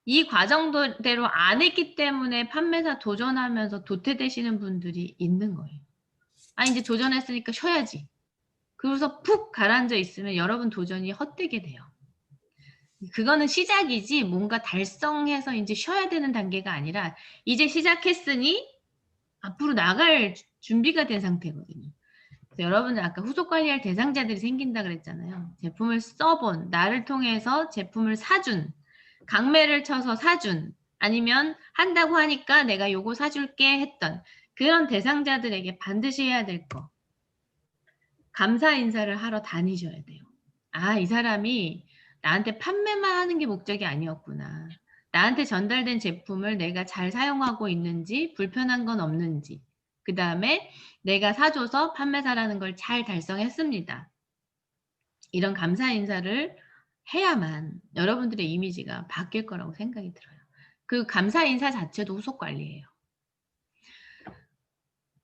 Speaker 1: 이 과정대로 안 했기 때문에 판매사 도전하면서 도태되시는 분들이 있는 거예요. 아, 이제 도전했으니까 쉬어야지. 그러고서 푹 가라앉아 있으면 여러분 도전이 헛되게 돼요. 그거는 시작이지 뭔가 달성해서 이제 쉬어야 되는 단계가 아니라 이제 시작했으니 앞으로 나갈 준비가 된 상태거든요. 그래서 여러분들 아까 후속 관리할 대상자들이 생긴다 그랬잖아요. 제품을 써본, 나를 통해서 제품을 사준, 강매를 쳐서 사준, 아니면 한다고 하니까 내가 요거 사줄게 했던 그런 대상자들에게 반드시 해야 될 거. 감사 인사를 하러 다니셔야 돼요. 아, 이 사람이 나한테 판매만 하는 게 목적이 아니었구나. 나한테 전달된 제품을 내가 잘 사용하고 있는지, 불편한 건 없는지, 그 다음에 내가 사줘서 판매사라는 걸 잘 달성했습니다. 이런 감사 인사를 해야만 여러분들의 이미지가 바뀔 거라고 생각이 들어요. 그 감사 인사 자체도 후속 관리예요.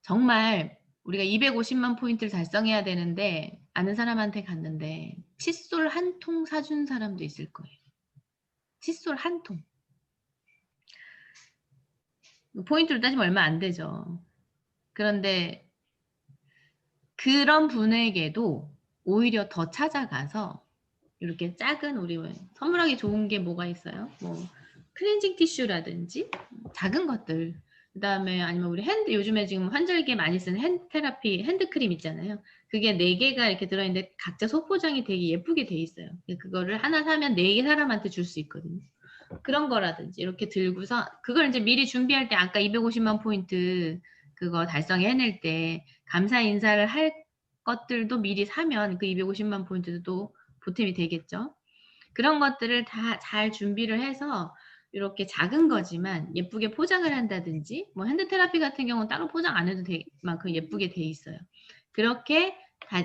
Speaker 1: 정말 우리가 250만 포인트를 달성해야 되는데 아는 사람한테 갔는데 칫솔 한 통 사준 사람도 있을 거예요. 칫솔 한 통. 포인트로 따지면 얼마 안 되죠. 그런데 그런 분에게도 오히려 더 찾아가서 이렇게 작은 우리 선물하기 좋은 게 뭐가 있어요? 뭐 클렌징 티슈라든지 작은 것들, 그 다음에 아니면 우리 요즘에 지금 환절기에 많이 쓰는 핸드 테라피 핸드크림 있잖아요. 그게 4개가 이렇게 들어있는데 각자 소포장이 되게 예쁘게 돼 있어요. 그거를 하나 사면 4개 사람한테 줄 수 있거든요. 그런 거라든지 이렇게 들고서 그걸 이제 미리 준비할 때 아까 250만 포인트 그거 달성해낼 때 감사 인사를 할 것들도 미리 사면 그 250만 포인트도 보탬이 되겠죠. 그런 것들을 다 잘 준비를 해서 이렇게 작은 거지만 예쁘게 포장을 한다든지 뭐 핸드 테라피 같은 경우는 따로 포장 안 해도 될 만큼 예쁘게 돼 있어요. 그렇게 다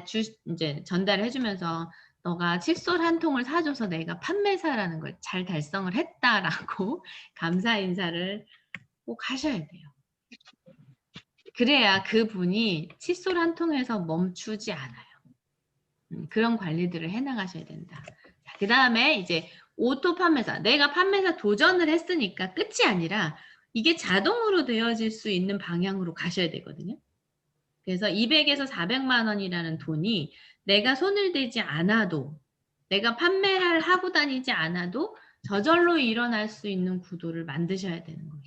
Speaker 1: 이제 전달을 해주면서 너가 칫솔 한 통을 사줘서 내가 판매사라는 걸 잘 달성을 했다라고 감사 인사를 꼭 하셔야 돼요. 그래야 그분이 칫솔 한 통에서 멈추지 않아요. 그런 관리들을 해나가셔야 된다. 그 다음에 이제 오토 판매사. 내가 판매사 도전을 했으니까 끝이 아니라 이게 자동으로 되어질 수 있는 방향으로 가셔야 되거든요. 그래서 200에서 400만 원이라는 돈이 내가 손을 대지 않아도 내가 판매를 하고 다니지 않아도 저절로 일어날 수 있는 구도를 만드셔야 되는 거예요.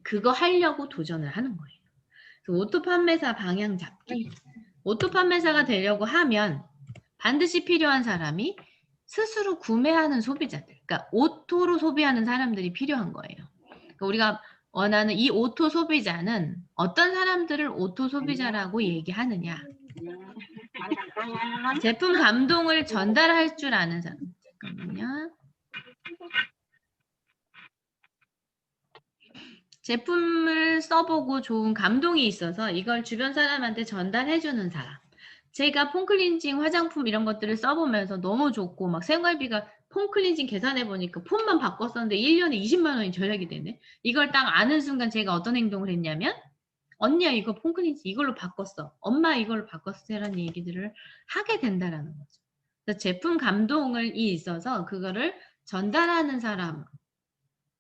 Speaker 1: 그거 하려고 도전을 하는 거예요. 오토 판매사 방향 잡기. 오토 판매사가 되려고 하면 반드시 필요한 사람이 스스로 구매하는 소비자들, 그러니까 오토로 소비하는 사람들이 필요한 거예요. 그러니까 우리가 원하는 이 오토 소비자는 어떤 사람들을 오토 소비자라고 얘기하느냐. 제품 감동을 전달할 줄 아는 사람. 잠깐만요. 제품을 써보고 좋은 감동이 있어서 이걸 주변 사람한테 전달해주는 사람. 제가 폼클렌징 화장품 이런 것들을 써보면서 너무 좋고 막 생활비가 폼클렌징 계산해보니까 폼만 바꿨었는데 1년에 20만 원이 절약이 되네. 이걸 딱 아는 순간 제가 어떤 행동을 했냐면 언니야 이거 폼클렌징 이걸로 바꿨어. 엄마 이걸로 바꿨어. 라는 얘기들을 하게 된다라는 거죠. 그래서 제품 감동을 있어서 그거를 전달하는 사람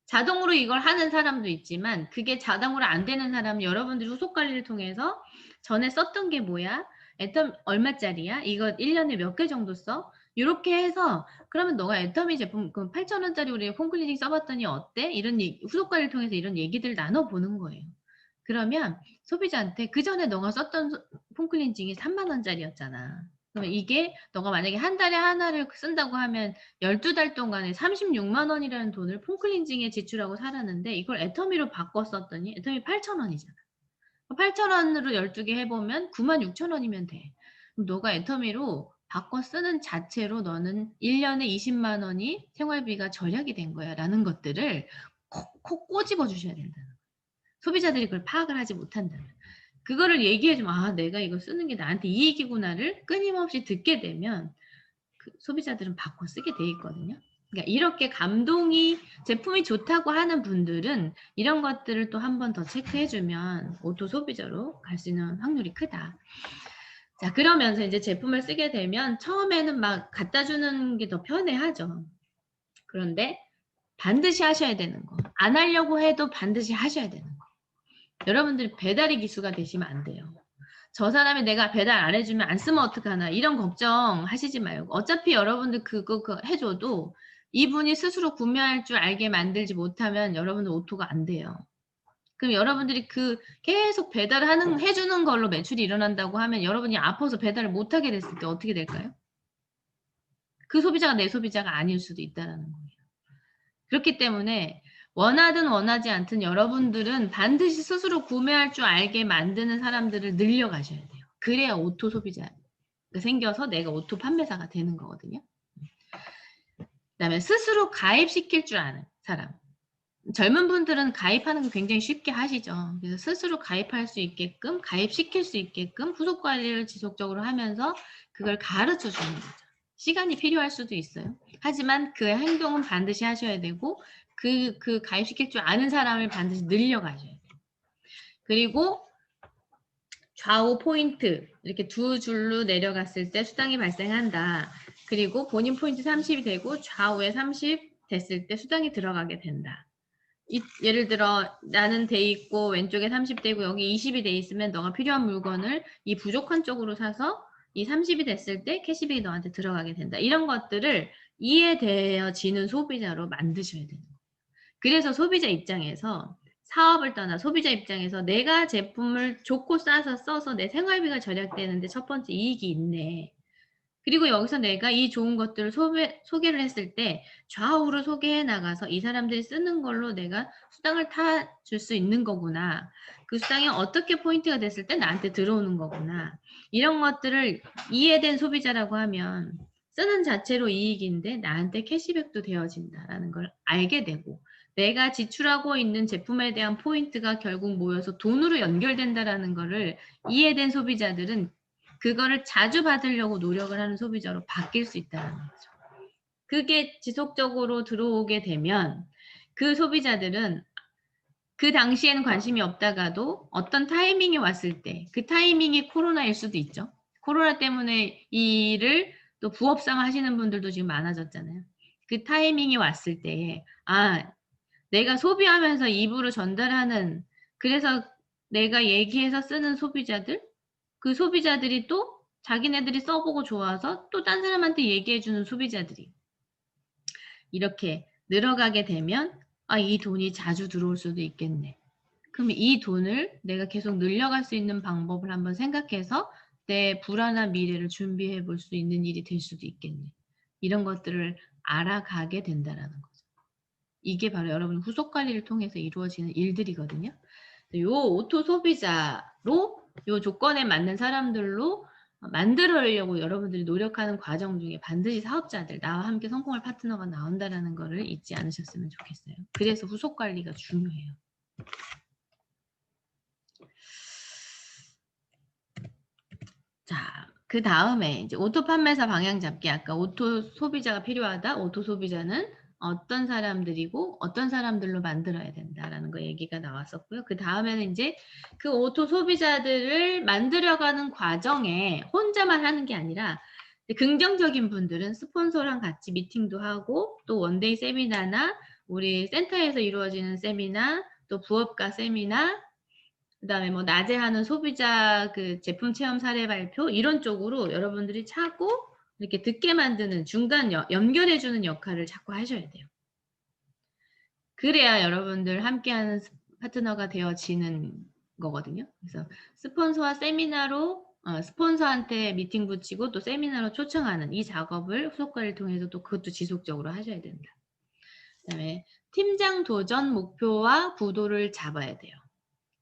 Speaker 1: 자동으로 이걸 하는 사람도 있지만 그게 자동으로 안 되는 사람은 여러분들이 후속 관리를 통해서 전에 썼던 게 뭐야? 애텀 얼마짜리야? 이거 1년에 몇 개 정도 써? 이렇게 해서 그러면 너가 애터미 제품 8,000원짜리 우리 폼클리닝 써봤더니 어때? 이런 후속 관리를 통해서 이런 얘기들 나눠보는 거예요. 그러면 소비자한테 그 전에 너가 썼던 폼클렌징이 3만 원짜리였잖아. 그러면 이게 너가 만약에 한 달에 하나를 쓴다고 하면 12달 동안에 36만 원이라는 돈을 폼클렌징에 지출하고 살았는데 이걸 애터미로 바꿨었더니 애터미 8,000원이잖아. 8,000원으로 12개 해보면 96,000원이면 돼. 그럼 너가 애터미로 바꿔 쓰는 자체로 너는 1년에 20만 원이 생활비가 절약이 된 거야 라는 것들을 콕콕 꼬집어 주셔야 된다. 소비자들이 그걸 파악을 하지 못한다면 그거를 얘기해주면 아 내가 이거 쓰는 게 나한테 이익이구나를 끊임없이 듣게 되면 그 소비자들은 바꿔 쓰게 돼 있거든요. 그러니까 이렇게 감동이 제품이 좋다고 하는 분들은 이런 것들을 또 한 번 더 체크해주면 오토 소비자로 갈 수 있는 확률이 크다. 자 그러면서 이제 제품을 쓰게 되면 처음에는 막 갖다 주는 게 더 편해하죠. 그런데 반드시 하셔야 되는 거. 안 하려고 해도 반드시 하셔야 되는 거. 여러분들이 배달의 기수가 되시면 안 돼요. 저 사람이 내가 배달 안 해주면 안 쓰면 어떡하나 이런 걱정 하시지 말고 어차피 여러분들 그거 해줘도 이분이 스스로 구매할 줄 알게 만들지 못하면 여러분들 오토가 안 돼요. 그럼 여러분들이 계속 배달하는 해주는 걸로 매출이 일어난다고 하면 여러분이 아파서 배달을 못하게 됐을 때 어떻게 될까요? 그 소비자가 내 소비자가 아닐 수도 있다는 거예요. 그렇기 때문에 원하든 원하지 않든 여러분들은 반드시 스스로 구매할 줄 알게 만드는 사람들을 늘려가셔야 돼요. 그래야 오토 소비자가 생겨서 내가 오토 판매사가 되는 거거든요. 그다음에 스스로 가입시킬 줄 아는 사람. 젊은 분들은 가입하는 거 굉장히 쉽게 하시죠. 그래서 스스로 가입할 수 있게끔, 가입시킬 수 있게끔 후속 관리를 지속적으로 하면서 그걸 가르쳐 주는 거죠. 시간이 필요할 수도 있어요. 하지만 그 행동은 반드시 하셔야 되고, 그 가입시킬 줄 아는 사람을 반드시 늘려가셔야 돼요. 그리고 좌우 포인트, 이렇게 두 줄로 내려갔을 때 수당이 발생한다. 그리고 본인 포인트 30이 되고 좌우에 30 됐을 때 수당이 들어가게 된다. 예를 들어 나는 돼 있고 왼쪽에 30 되고 여기 20이 돼 있으면 너가 필요한 물건을 이 부족한 쪽으로 사서 이 30이 됐을 때 캐시백이 너한테 들어가게 된다. 이런 것들을 이해되어지는 소비자로 만드셔야 되는 거예요. 그래서 소비자 입장에서 사업을 떠나 소비자 입장에서 내가 제품을 좋고 싸서 써서 내 생활비가 절약되는데 첫 번째 이익이 있네. 그리고 여기서 내가 이 좋은 것들을 소개를 했을 때 좌우로 소개해 나가서 이 사람들이 쓰는 걸로 내가 수당을 타줄 수 있는 거구나. 그 수당이 어떻게 포인트가 됐을 때 나한테 들어오는 거구나. 이런 것들을 이해된 소비자라고 하면 쓰는 자체로 이익인데 나한테 캐시백도 되어진다라는 걸 알게 되고 내가 지출하고 있는 제품에 대한 포인트가 결국 모여서 돈으로 연결된다라는 거를 이해된 소비자들은 그거를 자주 받으려고 노력을 하는 소비자로 바뀔 수 있다는 거죠. 그게 지속적으로 들어오게 되면 그 소비자들은 그 당시에는 관심이 없다가도 어떤 타이밍이 왔을 때 그 타이밍이 코로나일 수도 있죠. 코로나 때문에 이 일을 또 부업 삼아 하시는 분들도 지금 많아졌잖아요. 그 타이밍이 왔을 때 내가 소비하면서 입으로 전달하는 그래서 내가 얘기해서 쓰는 소비자들 그 소비자들이 또 자기네들이 써보고 좋아서 또 딴 사람한테 얘기해주는 소비자들이 이렇게 늘어가게 되면 이 돈이 자주 들어올 수도 있겠네. 그럼 이 돈을 내가 계속 늘려갈 수 있는 방법을 한번 생각해서 내 불안한 미래를 준비해 볼 수 있는 일이 될 수도 있겠네. 이런 것들을 알아가게 된다라는 거죠. 이게 바로 여러분 후속 관리를 통해서 이루어지는 일들이거든요. 요 오토 소비자로 요 조건에 맞는 사람들로 만들어내려고 여러분들이 노력하는 과정 중에 반드시 사업자들, 나와 함께 성공할 파트너가 나온다라는 거를 잊지 않으셨으면 좋겠어요. 그래서 후속 관리가 중요해요. 자, 그 다음에 이제 오토 판매사 방향 잡기. 아까 오토 소비자가 필요하다. 오토 소비자는 어떤 사람들이고 어떤 사람들로 만들어야 된다라는 거 얘기가 나왔었고요. 그 다음에는 이제 그 오토 소비자들을 만들어가는 과정에 혼자만 하는 게 아니라 긍정적인 분들은 스폰서랑 같이 미팅도 하고 또 원데이 세미나나 우리 센터에서 이루어지는 세미나 또 부업가 세미나 그다음에 뭐 낮에 하는 소비자 그 제품 체험 사례 발표 이런 쪽으로 여러분들이 차고 이렇게 듣게 만드는 중간 연결해주는 역할을 자꾸 하셔야 돼요. 그래야 여러분들 함께하는 파트너가 되어지는 거거든요. 그래서 스폰서와 세미나로 스폰서한테 미팅 붙이고 또 세미나로 초청하는 이 작업을 후속과를 통해서 또 그것도 지속적으로 하셔야 된다. 그다음에 팀장 도전 목표와 구도를 잡아야 돼요.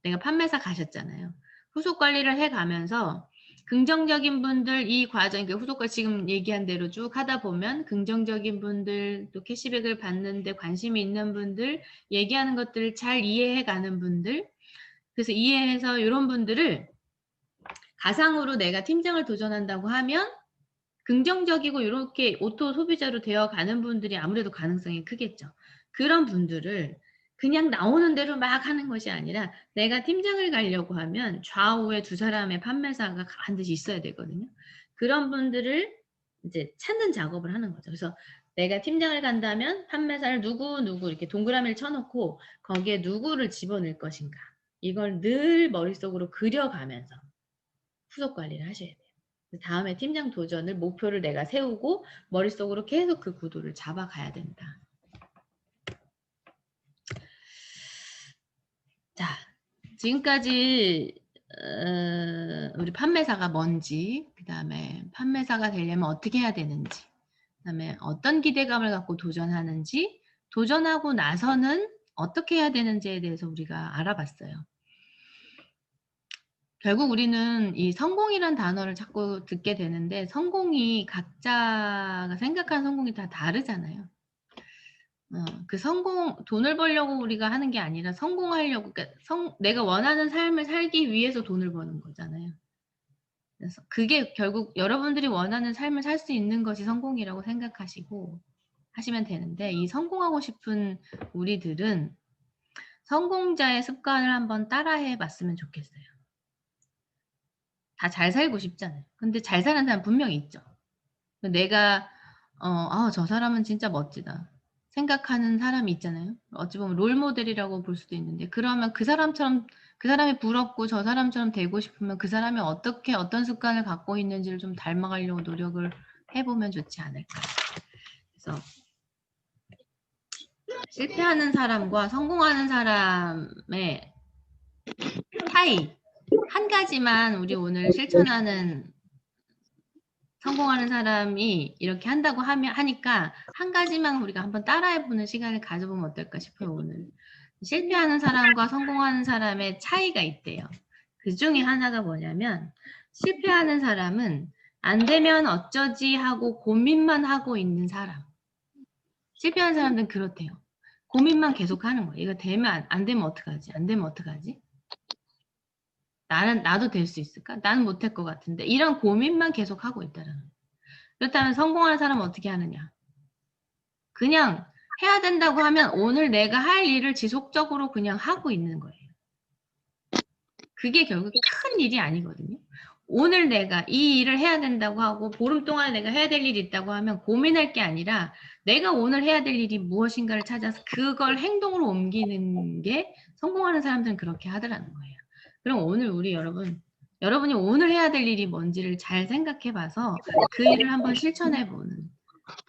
Speaker 1: 내가 판매사 가셨잖아요. 후속 관리를 해가면서 긍정적인 분들 이 과정, 후속 관리 지금 얘기한 대로 쭉 하다 보면 긍정적인 분들 또 캐시백을 받는데 관심이 있는 분들 얘기하는 것들을 잘 이해해가는 분들 그래서 이해해서 이런 분들을 가상으로 내가 팀장을 도전한다고 하면 긍정적이고 이렇게 오토 소비자로 되어가는 분들이 아무래도 가능성이 크겠죠. 그런 분들을 그냥 나오는 대로 막 하는 것이 아니라 내가 팀장을 가려고 하면 좌우에 두 사람의 판매사가 반드시 있어야 되거든요. 그런 분들을 이제 찾는 작업을 하는 거죠. 그래서 내가 팀장을 간다면 판매사를 누구 이렇게 동그라미를 쳐놓고 거기에 누구를 집어넣을 것인가. 이걸 늘 머릿속으로 그려가면서 후속 관리를 하셔야 돼요. 다음에 팀장 도전을 목표를 내가 세우고 머릿속으로 계속 그 구도를 잡아가야 된다. 자, 지금까지 우리 판매사가 뭔지, 그 다음에 판매사가 되려면 어떻게 해야 되는지, 그 다음에 어떤 기대감을 갖고 도전하는지, 도전하고 나서는 어떻게 해야 되는지에 대해서 우리가 알아봤어요. 결국 우리는 이 성공이란 단어를 자꾸 듣게 되는데 성공이 각자가 생각하는 성공이 다 다르잖아요. 그 성공, 돈을 벌려고 우리가 하는 게 아니라 성공하려고, 그러니까 내가 원하는 삶을 살기 위해서 돈을 버는 거잖아요. 그래서 그게 결국 여러분들이 원하는 삶을 살 수 있는 것이 성공이라고 생각하시고 하시면 되는데, 이 성공하고 싶은 우리들은 성공자의 습관을 한번 따라해 봤으면 좋겠어요. 다 잘 살고 싶잖아요. 근데 잘 사는 사람 분명히 있죠. 내가 저 사람은 진짜 멋지다 생각하는 사람이 있잖아요. 어찌 보면 롤 모델이라고 볼 수도 있는데, 그러면 그 사람처럼, 그 사람이 부럽고 저 사람처럼 되고 싶으면 그 사람이 어떻게 어떤 습관을 갖고 있는지를 좀 닮아가려고 노력을 해보면 좋지 않을까. 그래서 실패하는 사람과 성공하는 사람의 차이 한 가지만 우리 오늘 실천하는, 성공하는 사람이 이렇게 한다고 하니까 한 가지만 우리가 한번 따라해보는 시간을 가져보면 어떨까 싶어요. 오늘 실패하는 사람과 성공하는 사람의 차이가 있대요. 그 중에 하나가 뭐냐면, 실패하는 사람은 안 되면 어쩌지 하고 고민만 하고 있는 사람. 실패하는 사람들은 그렇대요. 고민만 계속 하는 거예요. 이거 되면 안 되면 어떡하지? 안 되면 어떡하지? 나도 될 수 있을까? 나는 못할 것 같은데. 이런 고민만 계속 하고 있다는 거예요. 그렇다면 성공하는 사람은 어떻게 하느냐? 그냥 해야 된다고 하면 오늘 내가 할 일을 지속적으로 그냥 하고 있는 거예요. 그게 결국 큰 일이 아니거든요. 오늘 내가 이 일을 해야 된다고 하고 보름 동안에 내가 해야 될 일이 있다고 하면 고민할 게 아니라 내가 오늘 해야 될 일이 무엇인가를 찾아서 그걸 행동으로 옮기는 게, 성공하는 사람들은 그렇게 하더라는 거예요. 그럼 오늘 우리 여러분이 오늘 해야 될 일이 뭔지를 잘 생각해 봐서 그 일을 한번 실천해 보는,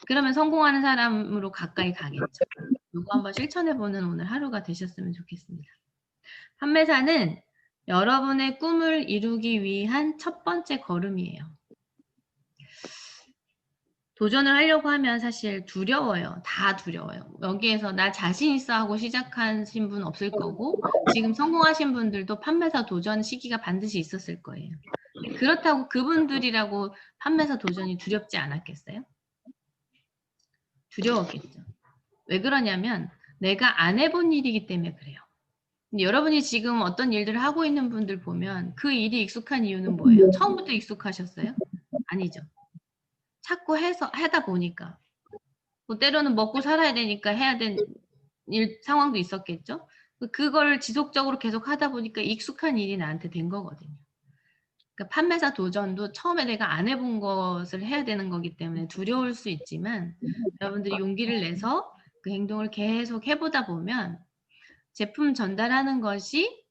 Speaker 1: 그러면 성공하는 사람으로 가까이 가겠죠. 이거 한번 실천해 보는 오늘 하루가 되셨으면 좋겠습니다. 판매사는 여러분의 꿈을 이루기 위한 첫 번째 걸음이에요. 도전을 하려고 하면 사실 두려워요. 다 두려워요. 여기에서 나 자신 있어 하고 시작하신 분 없을 거고, 지금 성공하신 분들도 판매사 도전 시기가 반드시 있었을 거예요. 그렇다고 그분들이라고 판매사 도전이 두렵지 않았겠어요? 두려웠겠죠. 왜 그러냐면 내가 안 해본 일이기 때문에 그래요. 여러분이 지금 어떤 일들을 하고 있는 분들 보면 그 일이 익숙한 이유는 뭐예요? 처음부터 익숙하셨어요? 아니죠. 자꾸 하다 보니까. 뭐 때로는 먹고 살아야 되니까 해야 된 상황도 있었겠죠? 그걸 지속적으로 계속 하다 보니까 익숙한 일이 나한테 된 거거든요. 그러니까 판매사 도전도 처음에 내가 안 해본 것을 해야 되는 거기 때문에 두려울 수 있지만, 여러분들이 용기를 내서 그 행동을 계속 해보다 보면 제품 전달하는 것이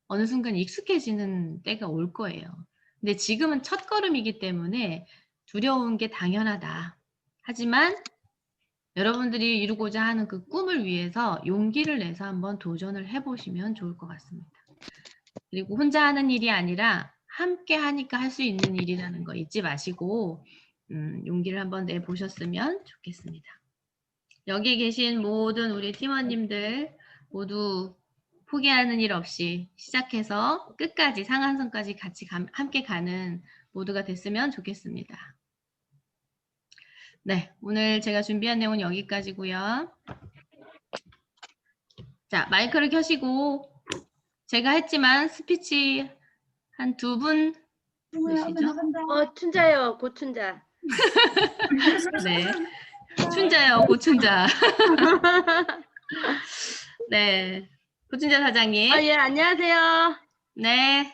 Speaker 1: 어느 순간 익숙해지는 때가 올 거예요. 근데 지금은 첫걸음이기 때문에 두려운 게 당연하다. 하지만 여러분들이 이루고자 하는 그 꿈을 위해서 용기를 내서 한번 도전을 해보시면 좋을 것 같습니다. 그리고 혼자 하는 일이 아니라 함께 하니까 할 수 있는 일이라는 거 잊지 마시고 용기를 한번 내보셨으면 좋겠습니다. 여기 계신 모든 우리 팀원님들 모두 포기하는 일 없이 시작해서 끝까지 상한선까지 같이 함께 가는 모두가 됐으면 좋겠습니다. 네, 오늘 제가 준비한 내용은 여기까지고요. 자, 마이크를 켜시고, 제가 했지만 스피치 한 2분 계시죠?
Speaker 2: 춘자요, 고춘자.
Speaker 1: 네, 춘자요, 고춘자. 네, 고춘자 사장님.
Speaker 2: 예, 안녕하세요.
Speaker 1: 네.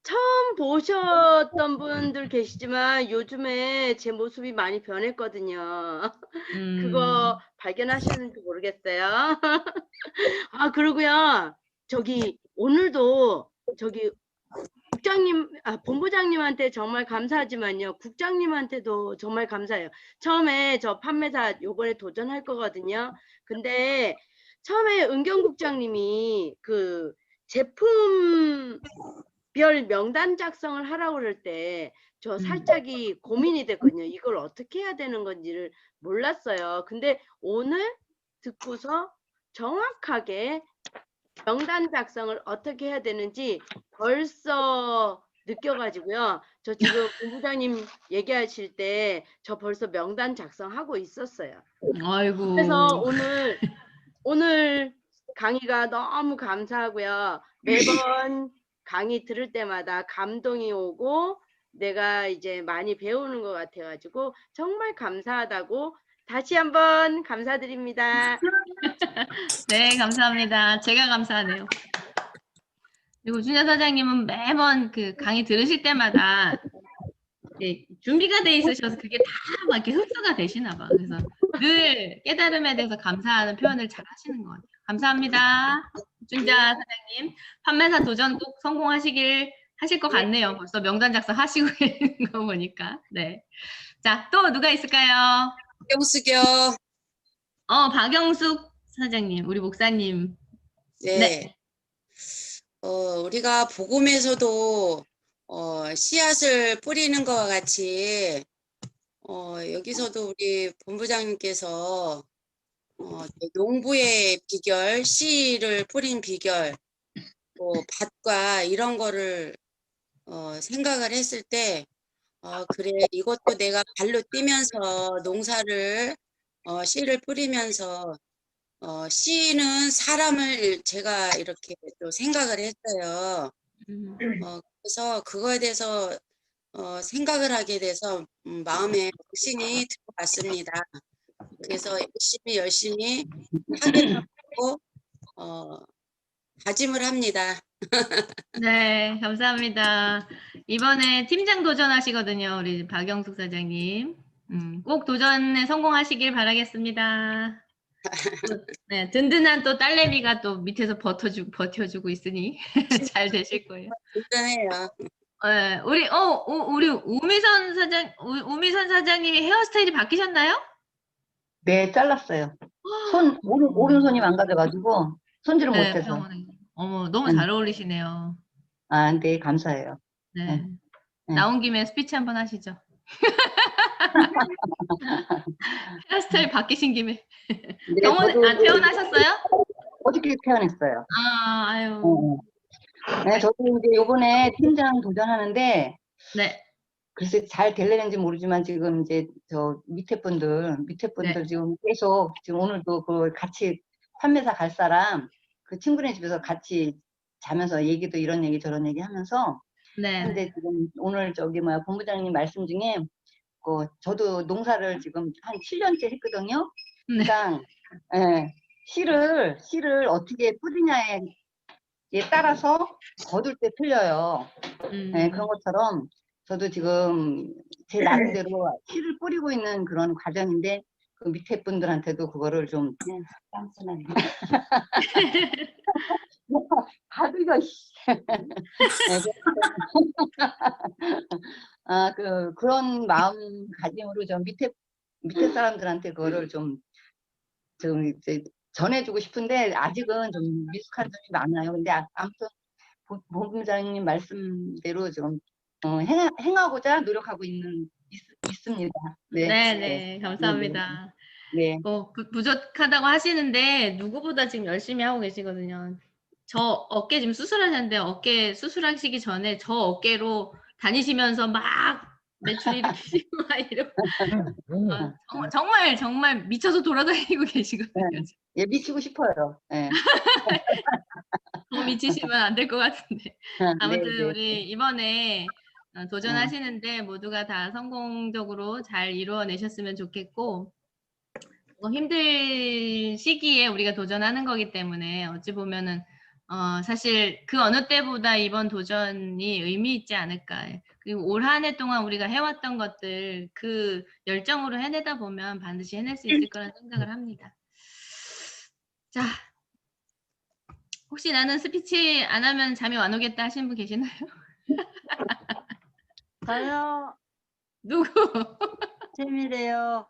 Speaker 2: 처음 보셨던 분들 계시지만 요즘에 제 모습이 많이 변했거든요. 그거 발견하시는지 모르겠어요. 아, 그러고요. 오늘도 본부장님한테 정말 감사하지만요. 국장님한테도 정말 감사해요. 처음에 저 판매사 요번에 도전할 거거든요. 근데 처음에 은경국장님이 그 제품별 명단 작성을 하라고 그럴 때 저 살짝이 고민이 됐거든요. 이걸 어떻게 해야 되는 건지를 몰랐어요. 근데 오늘 듣고서 정확하게 명단 작성을 어떻게 해야 되는지 벌써 느껴가지고요. 저 지금 본부장님 얘기하실 때 저 벌써 명단 작성하고 있었어요. 그래서
Speaker 1: 아이고.
Speaker 2: 오늘 강의가 너무 감사하고요. 매번 강의 들을 때마다 감동이 오고 내가 이제 많이 배우는 것 같아가지고 정말 감사하다고 다시 한번 감사드립니다.
Speaker 1: 네, 감사합니다. 제가 감사하네요. 그리고 준야 사장님은 매번 그 강의 들으실 때마다 준비가 돼 있으셔서 그게 다 막 이렇게 흡수가 되시나 봐. 그래서 늘 깨달음에 대해서 감사하는 표현을 잘 하시는 것 같아요. 감사합니다. 준자 사장님. 판매사 도전 꼭 성공하시길 하실 것 같네요. 벌써 명단 작성하시고 있는 거 보니까. 네. 자, 또 누가 있을까요?
Speaker 3: 영숙이요.
Speaker 1: 박영숙 사장님, 우리 목사님. 네.
Speaker 3: 네. 우리가 복음에서도 씨앗을 뿌리는 것과 같이 여기서도 우리 본부장님께서 농부의 비결, 씨를 뿌린 비결, 또 밭과 이런 거를 생각을 했을 때 그래, 이것도 내가 발로 뛰면서 농사를 씨를 뿌리면서 씨는 사람을 제가 이렇게 또 생각을 했어요. 그래서 그거에 대해서 생각을 하게 돼서 마음에 확신이 들어왔습니다. 그래서 열심히 하겠다고 다짐을 합니다.
Speaker 1: 네, 감사합니다. 이번에 팀장 도전하시거든요, 우리 박영숙 사장님. 꼭 도전에 성공하시길 바라겠습니다. 네, 든든한 또 딸내미가 또 밑에서 버텨주고 있으니 잘 되실 거예요.
Speaker 3: 든든해요.
Speaker 1: 네, 우리 우미선 사장님이 헤어스타일이 바뀌셨나요?
Speaker 4: 네, 잘랐어요. 오른손이 망가져가지고 손질을
Speaker 1: 네,
Speaker 4: 못해서.
Speaker 1: 병원에. 어머, 너무 잘 어울리시네요.
Speaker 4: 네, 감사해요.
Speaker 1: 네.
Speaker 4: 네.
Speaker 1: 나온 김에 스피치 한번 하시죠. 헤어스타일 바뀌신 김에.
Speaker 4: 네,
Speaker 1: 병원에,
Speaker 4: 저도
Speaker 1: 퇴원하셨어요?
Speaker 4: 어저께 퇴원했어요.
Speaker 1: 아유.
Speaker 4: 네, 저도 이제 이번에 팀장 도전하는데,
Speaker 1: 네.
Speaker 4: 글쎄 잘 될려는지 모르지만 지금 이제 저 밑에 분들
Speaker 1: 네.
Speaker 4: 지금 계속 지금 오늘도 그 같이 판매사 갈 사람 그 친구네 집에서 같이 자면서 얘기도 이런 얘기 저런 얘기 하면서
Speaker 1: 네.
Speaker 4: 근데 지금 오늘 본부장님 말씀 중에 저도 농사를 지금 한 7년째 했거든요.
Speaker 1: 네.
Speaker 4: 그러니까 씨를 어떻게 뿌리냐에 따라서 거둘 때 틀려요. 그런 것처럼 저도 지금 제 나름대로 씨를 뿌리고 있는 그런 과정인데 그 밑에 분들한테도 그거를 좀 깜찍하네. 다들 이거 그런 마음가짐으로 좀 밑에 사람들한테 그거를 좀 이제 전해주고 싶은데 아직은 좀 미숙한 점이 많아요. 근데 아무튼 본부장님 말씀대로 좀 행하고자 노력하고 있습니다. 네.
Speaker 1: 네, 감사합니다.
Speaker 4: 네.
Speaker 1: 부족하다고 하시는데 누구보다 지금 열심히 하고 계시거든요. 저 어깨 지금 수술하셨는데 어깨 수술하시기 전에 저 어깨로 다니시면서 막 매출 일으키시고 막 이러고 정말 미쳐서 돌아다니고 계시거든요.
Speaker 4: 예, 미치고 싶어요. 네.
Speaker 1: 더 미치시면 안 될 것 같은데. 아무튼
Speaker 4: 네.
Speaker 1: 우리 이번에 도전하시는데 모두가 다 성공적으로 잘 이루어내셨으면 좋겠고 힘든 시기에 우리가 도전하는 거기 때문에 어찌 보면은 사실 그 어느 때보다 이번 도전이 의미 있지 않을까. 그리고 올 한 해 동안 우리가 해왔던 것들 그 열정으로 해내다 보면 반드시 해낼 수 있을 거라는 생각을 합니다. 자, 혹시 나는 스피치 안 하면 잠이 안 오겠다 하시는 분 계시나요?
Speaker 5: 저요,
Speaker 1: 누구?
Speaker 5: 재미래요.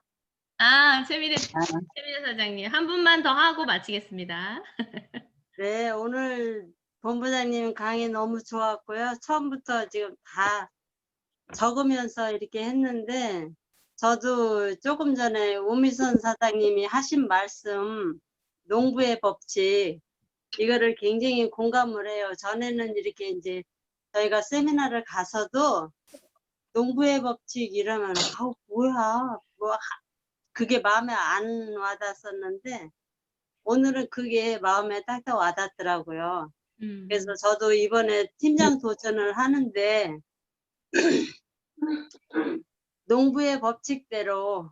Speaker 1: 최미래
Speaker 4: 아,
Speaker 1: 사장님. 한 분만 더 하고 마치겠습니다.
Speaker 5: 네, 오늘 본부장님 강의 너무 좋았고요. 처음부터 지금 다 적으면서 이렇게 했는데, 저도 조금 전에 오미선 사장님이 하신 말씀, 농부의 법칙, 이거를 굉장히 공감을 해요. 전에는 이렇게 이제 저희가 세미나를 가서도 농부의 법칙 이러면, 아우, 뭐야, 그게 마음에 안 와닿았었는데, 오늘은 그게 마음에 딱딱 와닿더라고요. 그래서 저도 이번에 팀장 도전을 하는데 농부의 법칙대로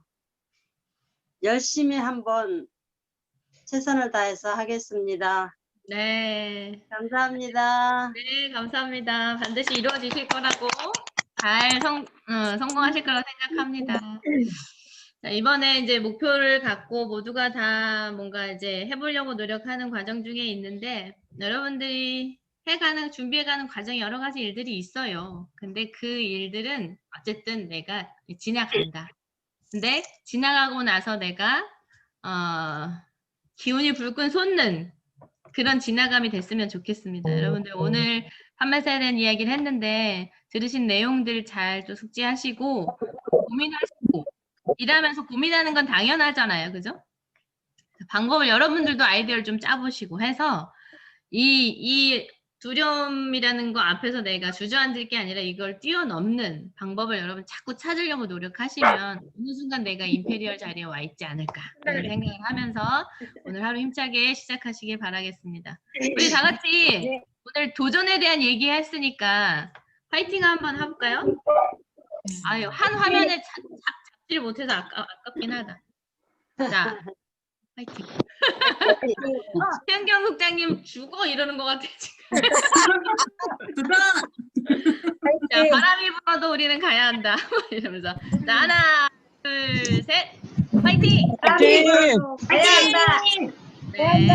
Speaker 5: 열심히 한번 최선을 다해서 하겠습니다.
Speaker 1: 네.
Speaker 5: 감사합니다.
Speaker 1: 네, 감사합니다. 반드시 이루어지실 거라고 잘 성공하실 거라고 생각합니다. 자, 이번에 이제 목표를 갖고 모두가 다 뭔가 이제 해보려고 노력하는 과정 중에 있는데 여러분들이 준비해가는 과정에 여러 가지 일들이 있어요. 근데 그 일들은 어쨌든 내가 지나간다. 근데 지나가고 나서 내가 기운이 불끈 솟는 그런 지나감이 됐으면 좋겠습니다. 여러분들 오늘 판매사에 대한 이야기를 했는데 들으신 내용들 잘 또 숙지하시고 고민하시고 일하면서 고민하는 건 당연하잖아요. 그죠? 방법을 여러분들도 아이디어를 좀 짜보시고 해서 이 두려움이라는 거 앞에서 내가 주저앉을 게 아니라 이걸 뛰어넘는 방법을 여러분 자꾸 찾으려고 노력하시면 어느 순간 내가 임페리얼 자리에 와 있지 않을까 이런 생각을 하면서 오늘 하루 힘차게 시작하시길 바라겠습니다. 우리 다 같이 오늘 도전에 대한 얘기 했으니까 파이팅 한번 해볼까요? 아유, 한 화면에 잡지를 못해서 아깝긴 하다. 자, 파이팅. 최은경 국장님 죽어 이러는 것 같아 지금. 자, 바람이 불어도 우리는 가야 한다. 이러면서 자, 하나, 둘, 셋, 파이팅.
Speaker 6: 파이팅!
Speaker 1: 네.